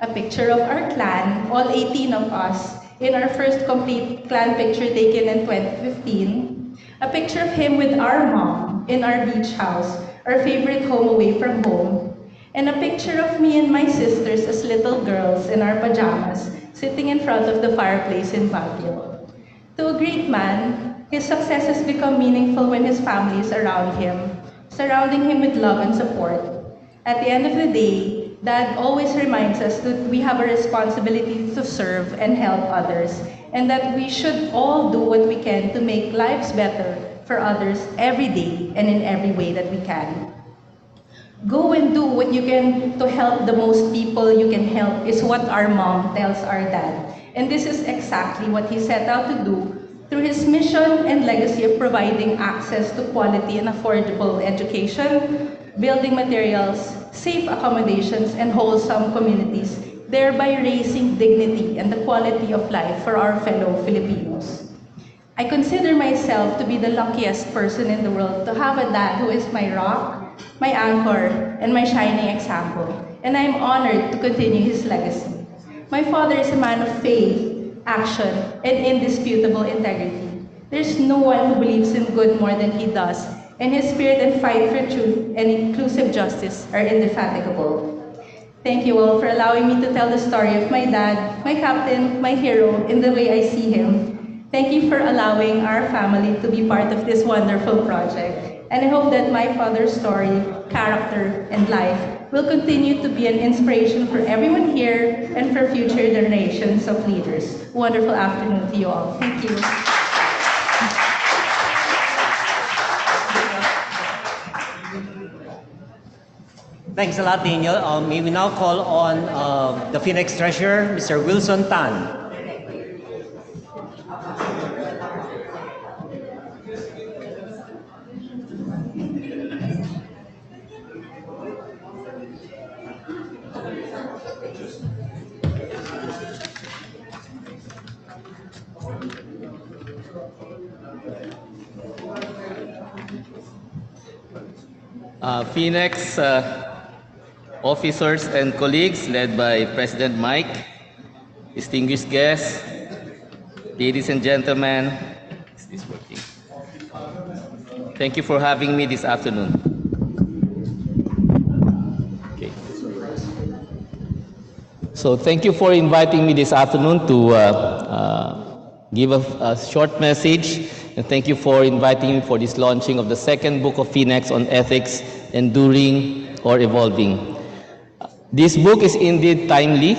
A picture of our clan, all 18 of us, in our first complete clan picture taken in 2015. A picture of him with our mom in our beach house, our favorite home away from home. And a picture of me and my sisters as little girls in our pajamas, sitting in front of the fireplace in Baguio. To a great man, his successes become meaningful when his family is around him, surrounding him with love and support. At the end of the day, Dad always reminds us that we have a responsibility to serve and help others, and that we should all do what we can to make lives better for others every day and in every way that we can. Go and do what you can to help the most people you can help is what our mom tells our dad. And this is exactly what he set out to do through his mission and legacy of providing access to quality and affordable education, building materials, safe accommodations, and wholesome communities, thereby raising dignity and the quality of life for our fellow Filipinos. I consider myself to be the luckiest person in the world to have a dad who is my rock, my anchor, and my shining example, and I am honored to continue his legacy. My father is a man of faith, action, and indisputable integrity. There's no one who believes in good more than he does, and his spirit and fight for truth and inclusive justice are indefatigable. Thank you all for allowing me to tell the story of my dad, my captain, my hero, in the way I see him. Thank you for allowing our family to be part of this wonderful project. And I hope that my father's story, character, and life will continue to be an inspiration for everyone here and for future generations of leaders. Wonderful afternoon to you all. Thank you. Thanks a lot, Daniel. May we now call on the Phoenix Treasurer, Mr. Wilson Tan. Phoenix officers and colleagues led by President Mike, distinguished guests, ladies and gentlemen, is this working? Thank you for having me this afternoon. Okay. So thank you for inviting me this afternoon to give a short message, and thank you for inviting me for this launching of the second book of Phoenix on ethics, enduring or evolving. This book is indeed timely,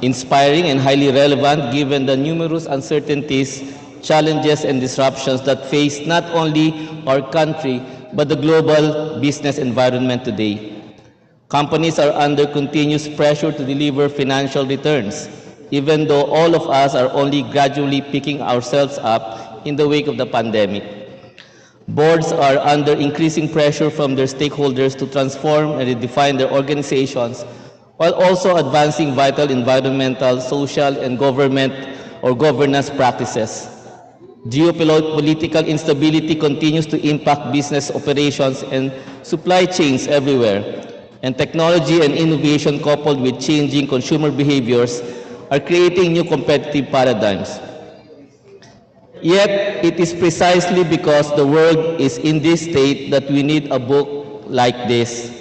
inspiring, and highly relevant given the numerous uncertainties, challenges, and disruptions that face not only our country, but the global business environment today. Companies are under continuous pressure to deliver financial returns, even though all of us are only gradually picking ourselves up in the wake of the pandemic. Boards are under increasing pressure from their stakeholders to transform and redefine their organizations, while also advancing vital environmental, social, and governance practices. Geopolitical instability continues to impact business operations and supply chains everywhere, and technology and innovation coupled with changing consumer behaviors are creating new competitive paradigms. Yet, it is precisely because the world is in this state that we need a book like this.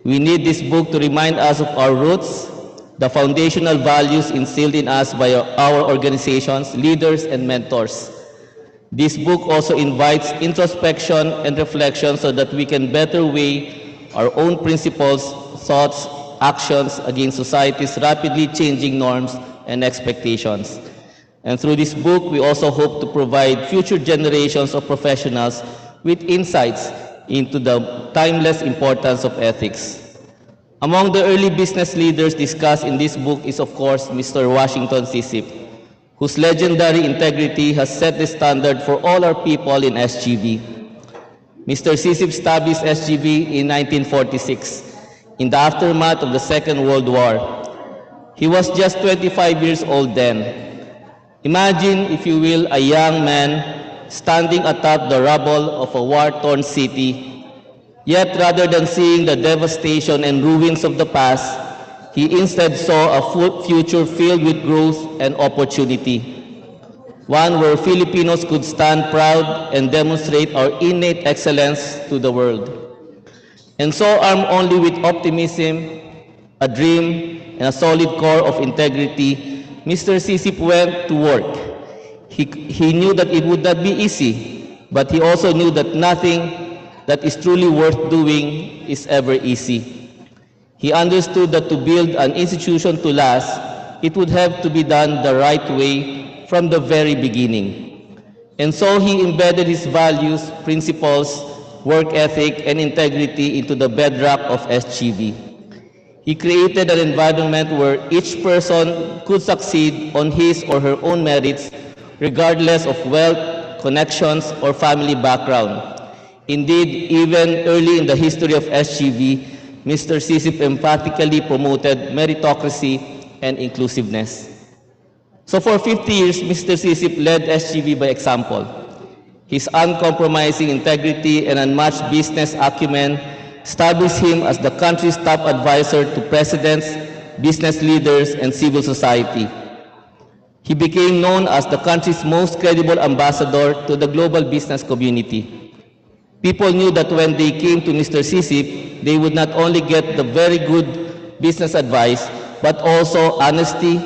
We need this book to remind us of our roots, the foundational values instilled in us by our organizations, leaders, and mentors. This book also invites introspection and reflection so that we can better weigh our own principles, thoughts, actions against society's rapidly changing norms and expectations. And through this book, we also hope to provide future generations of professionals with insights into the timeless importance of ethics. Among the early business leaders discussed in this book is, of course, Mr. Washington Sisip, whose legendary integrity has set the standard for all our people in SGV. Mr. Sisip established SGV in 1946, in the aftermath of the Second World War. He was just 25 years old then. Imagine, if you will, a young man standing atop the rubble of a war-torn city. Yet, rather than seeing the devastation and ruins of the past, he instead saw a future filled with growth and opportunity. One where Filipinos could stand proud and demonstrate our innate excellence to the world. And so, armed only with optimism, a dream, and a solid core of integrity, Mr. Sisip went to work. He knew that it would not be easy, but he also knew that nothing that is truly worth doing is ever easy. He understood that to build an institution to last, it would have to be done the right way from the very beginning. And so he embedded his values, principles, work ethic, and integrity into the bedrock of SGV. He created an environment where each person could succeed on his or her own merits, regardless of wealth, connections, or family background. Indeed, even early in the history of SGV, Mr. Sisip emphatically promoted meritocracy and inclusiveness. So for 50 years, Mr. Sisip led SGV by example. His uncompromising integrity and unmatched business acumen established him as the country's top advisor to presidents, business leaders, and civil society. He became known as the country's most credible ambassador to the global business community. People knew that when they came to Mr. Sisip, they would not only get the very good business advice, but also honesty,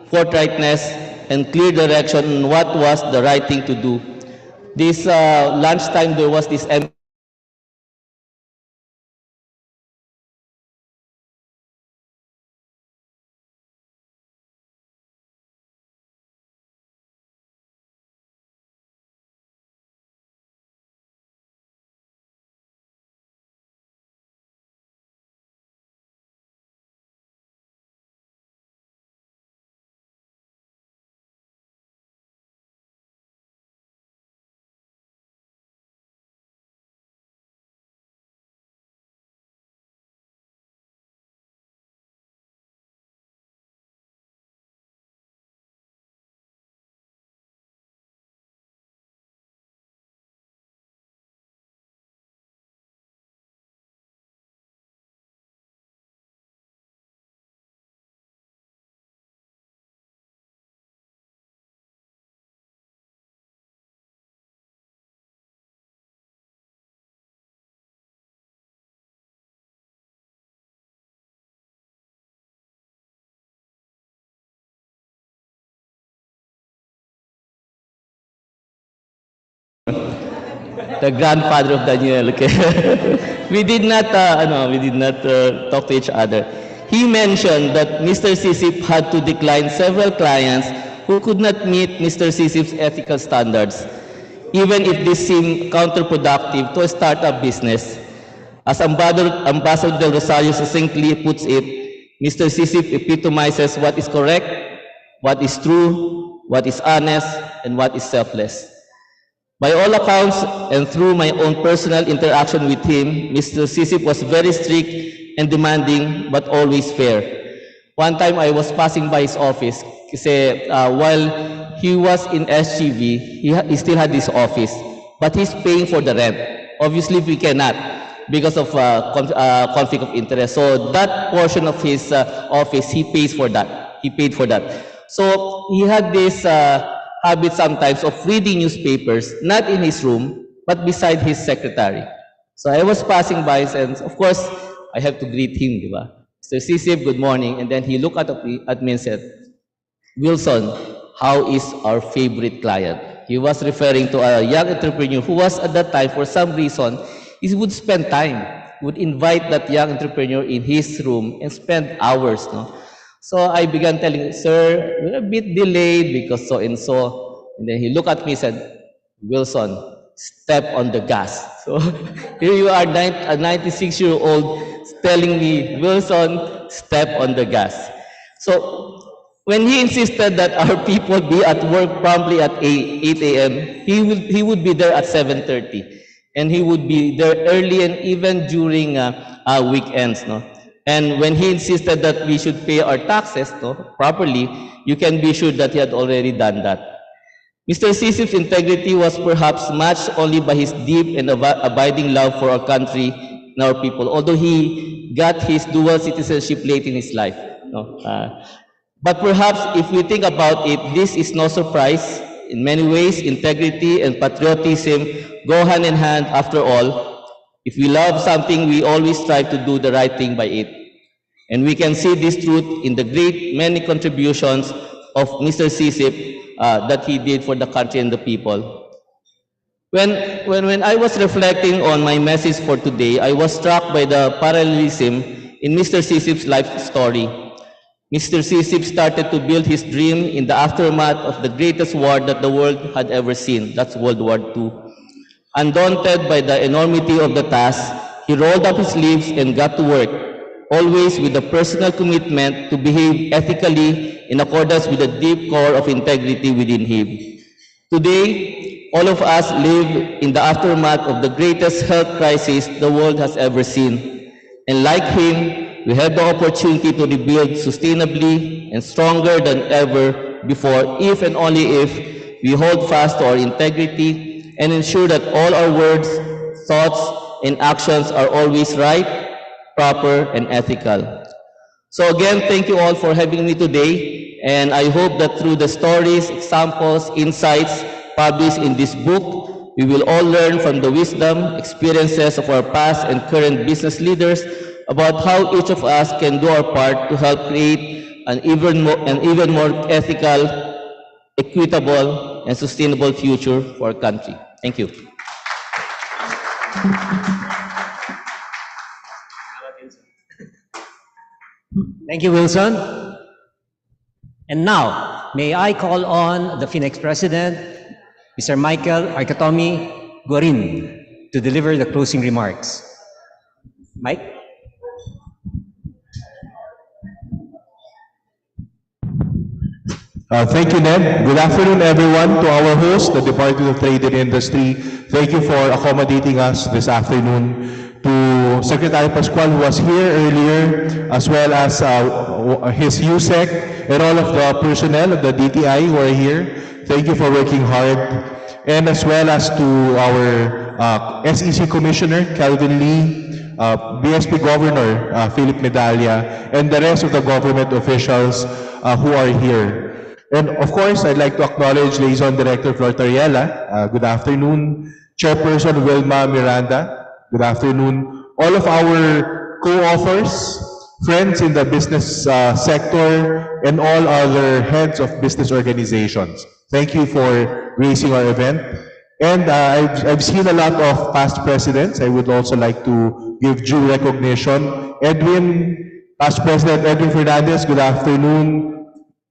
forthrightness, and clear direction on what was the right thing to do. This lunchtime, there was this the grandfather of Daniel. Okay, we did not, talk to each other. He mentioned that Mr. Sisip had to decline several clients who could not meet Mr. Sisip's ethical standards, even if this seemed counterproductive to a startup business. As Ambassador Del Rosario succinctly puts it, Mr. Sisip epitomizes what is correct, what is true, what is honest, and what is selfless. By all accounts, and through my own personal interaction with him, Mr. Sisip was very strict and demanding, but always fair. One time I was passing by his office, kasi while he was in SGV, he still had this office, but he's paying for the rent. Obviously, we cannot because of conflict of interest. So that portion of his office, he pays for that. He paid for that. So he had this habit sometimes of reading newspapers, not in his room, but beside his secretary. So I was passing by, and of course, I have to greet him, di ba? Mr. Sisip, good morning. And then he looked at me and said, Wilson, how is our favorite client? He was referring to a young entrepreneur who was at that time, for some reason, he would spend time, would invite that young entrepreneur in his room and spend hours, no? So I began telling him, sir, we're a bit delayed because so and so. And then he looked at me and said, Wilson, step on the gas. So here you are, a 96-year-old telling me, Wilson, step on the gas. So when he insisted that our people be at work promptly at 8 a.m., he would be there at 7:30. And he would be there early and even during weekends. No? And when he insisted that we should pay our taxes properly, you can be sure that he had already done that. Mr. Sisip's integrity was perhaps matched only by his deep and abiding love for our country and our people, although he got his dual citizenship late in his life. No? But perhaps if we think about it, this is no surprise. In many ways, integrity and patriotism go hand in hand after all. If we love something, we always strive to do the right thing by it. And we can see this truth in the great many contributions of Mr. Sisip that he did for the country and the people. When I was reflecting on my message for today, I was struck by the parallelism in Mr. Sisip's life story. Mr. Sisip started to build his dream in the aftermath of the greatest war that the world had ever seen. That's World War II. Undaunted by the enormity of the task, he rolled up his sleeves and got to work, always with a personal commitment to behave ethically in accordance with the deep core of integrity within him. Today, all of us live in the aftermath of the greatest health crisis the world has ever seen. And like him, we have the opportunity to rebuild sustainably and stronger than ever before if and only if we hold fast to our integrity and ensure that all our words, thoughts, and actions are always right, proper, and ethical. So again, thank you all for having me today, and I hope that through the stories, examples, insights published in this book, we will all learn from the wisdom, experiences of our past and current business leaders about how each of us can do our part to help create an even more ethical, equitable, and sustainable future for our country. Thank you. Thank you, Wilson. And now, may I call on the Finex President, Mr. Michael Arkatomi Gorin, to deliver the closing remarks. Mike? Thank you, Ned. Good afternoon, everyone. To our host, the Department of Trade and Industry, thank you for accommodating us this afternoon. To Secretary Pascual, who was here earlier, as well as his USEC and all of the personnel of the DTI who are here, thank you for working hard. And as well as to our SEC Commissioner, Calvin Lee, BSP Governor, Philip Medalla, and the rest of the government officials who are here. And of course, I'd like to acknowledge Liaison Director Flor Tariela. Good afternoon. Chairperson Wilma Miranda. Good afternoon. All of our co-authors, friends in the business sector, and all other heads of business organizations. Thank you for gracing our event. And I've seen a lot of past presidents. I would also like to give due recognition. Past President Edwin Fernandez, good afternoon.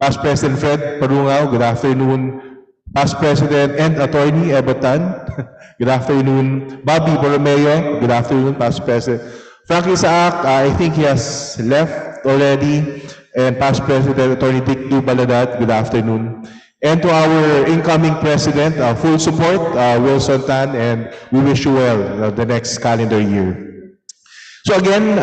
Past President Fred Parungao, good afternoon. Past President and Attorney Ebotan, good afternoon. Bobby Borromeo, good afternoon, Past President. Frank Isaac, I think he has left already. And Past President Attorney Dick Dubaladat, good afternoon. And to our incoming President, full support, Wilson Tan, and we wish you well the next calendar year. So again,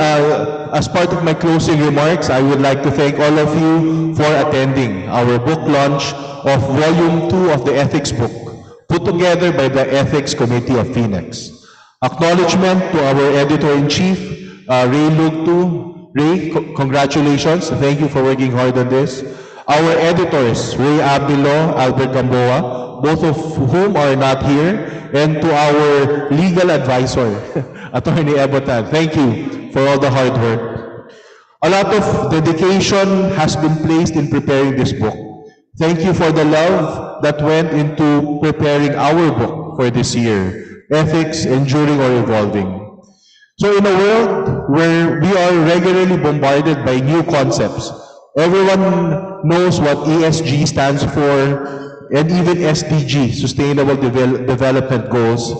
as part of my closing remarks, I would like to thank all of you for attending our book launch of Volume 2 of the Ethics Book, put together by the Ethics Committee of Finex. Acknowledgement to our Editor-in-Chief, Ray Lugtu. Ray, congratulations. Thank you for working hard on this. Our editors, Ray Abilo, Albert Gamboa, both of whom are not here, and to our legal advisor, Attorney Ebotan. Thank you for all the hard work. A lot of dedication has been placed in preparing this book. Thank you for the love that went into preparing our book for this year, Ethics Enduring or Evolving. So in a world where we are regularly bombarded by new concepts, everyone knows what ESG stands for, and even SDG, Sustainable Development Goals,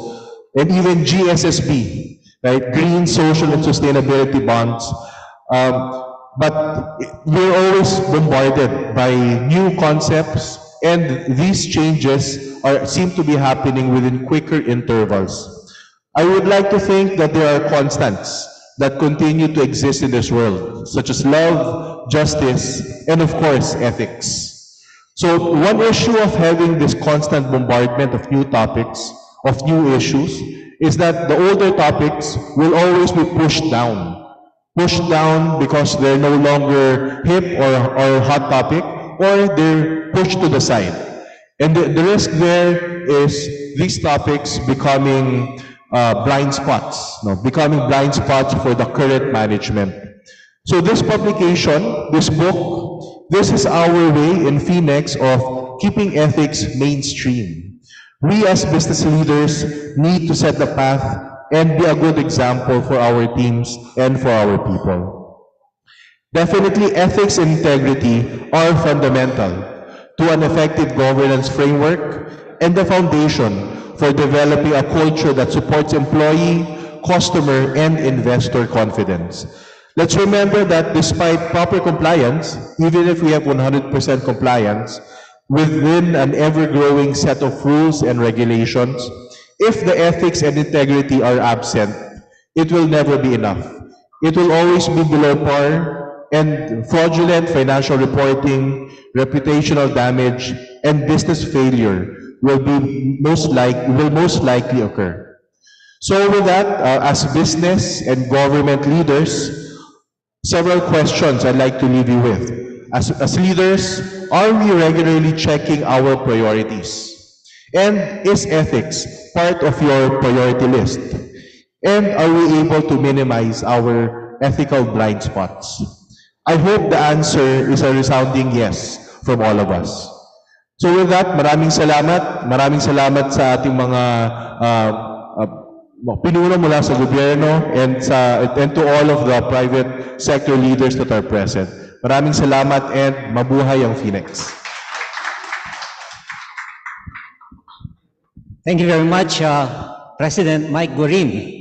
and even GSSB, right, Green, Social, and Sustainability Bonds. But we're always bombarded by new concepts, and these changes seem to be happening within quicker intervals. I would like to think that there are constants that continue to exist in this world, such as love, justice, and of course, ethics. So one issue of having this constant bombardment of new topics, of new issues, is that the older topics will always be pushed down. Pushed down because they're no longer hip or hot topic, or they're pushed to the side. And the risk there is these topics becoming blind spots, becoming blind spots for the current management. So this publication, this book, this is our way in Finex of keeping ethics mainstream. We as business leaders need to set the path and be a good example for our teams and for our people. Definitely, ethics and integrity are fundamental to an effective governance framework and the foundation for developing a culture that supports employee, customer, and investor confidence. Let's remember that despite proper compliance, even if we have 100% compliance, within an ever-growing set of rules and regulations, if the ethics and integrity are absent, it will never be enough. It will always be below par, and fraudulent financial reporting, reputational damage, and business failure will most likely occur. So with that, as business and government leaders, several questions I'd like to leave you with. As leaders, are we regularly checking our priorities? And is ethics part of your priority list? And are we able to minimize our ethical blind spots? I hope the answer is a resounding yes from all of us. So with that, maraming salamat. Maraming salamat sa ating mga pinuno mula sa gobyerno and to all of the private sector leaders that are present. Maraming salamat and mabuhay ang Phoenix. Thank you very much, President Mike Guarim.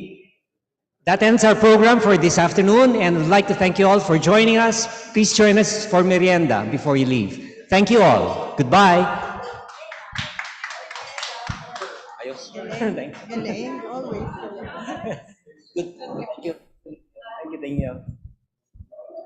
That ends our program for this afternoon, and I'd like to thank you all for joining us. Please join us for merienda before you leave. Thank you all. Goodbye. Galing, always. Good. Thank you. Thank you.